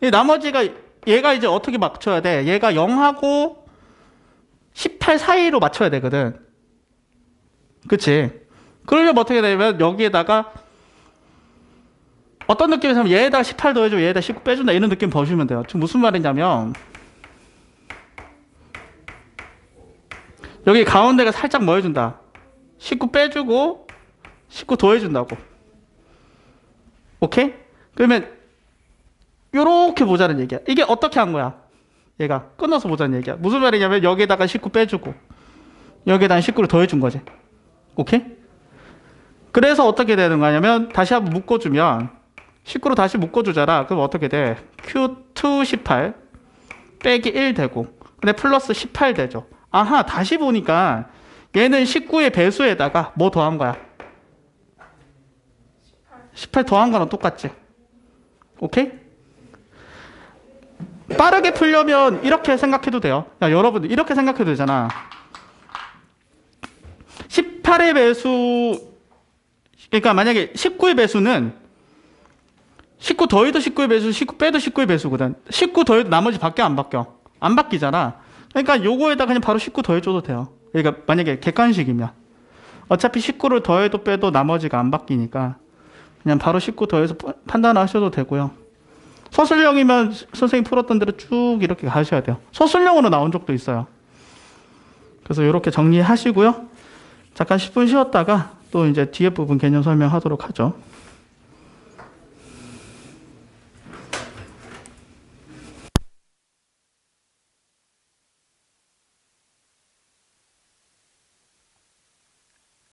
나머지가 얘가 이제 어떻게 맞춰야 돼? 얘가 0하고 18 사이로 맞춰야 되거든. 그치? 그러려면 어떻게 되냐면 여기에다가 어떤 느낌에서 하면 얘에다가 18 더해주고 얘에다가 19 빼준다 이런 느낌 보시면 돼요. 지금 무슨 말이냐면 여기 가운데가 살짝 뭐 해준다? 19 빼주고 19 더해준다고. 오케이? 그러면 요렇게 보자는 얘기야. 이게 어떻게 한 거야? 얘가 끊어서 보자는 얘기야. 무슨 말이냐면 여기에다가 19 빼주고 여기에다가 19를 더해준 거지. 오케이? 그래서 어떻게 되는 거냐면 다시 한번 묶어주면 19로 다시 묶어주잖아. 그럼 어떻게 돼? Q2 18 빼기 1 되고 근데 플러스 18 되죠. 아하 다시 보니까 얘는 19의 배수에다가 뭐 더한 거야? 18 더한 거랑 똑같지. 오케이? 빠르게 풀려면 이렇게 생각해도 돼요. 야, 여러분들 이렇게 생각해도 되잖아. 18의 배수 그러니까 만약에 19의 배수는 19 더해도 19의 배수, 19 빼도 19의 배수거든. 19 더해도 나머지 바뀌어 안 바뀌어? 안 바뀌잖아. 그러니까 요거에다 그냥 바로 19 더해줘도 돼요. 그러니까 만약에 객관식이면 어차피 19를 더해도 빼도 나머지가 안 바뀌니까 그냥 바로 19 더해서 판단하셔도 되고요. 서술형이면 선생님 풀었던 대로 쭉 이렇게 가셔야 돼요. 서술형으로 나온 적도 있어요. 그래서 이렇게 정리하시고요. 잠깐 10분 쉬었다가 또 이제 뒤에 부분 개념 설명하도록 하죠.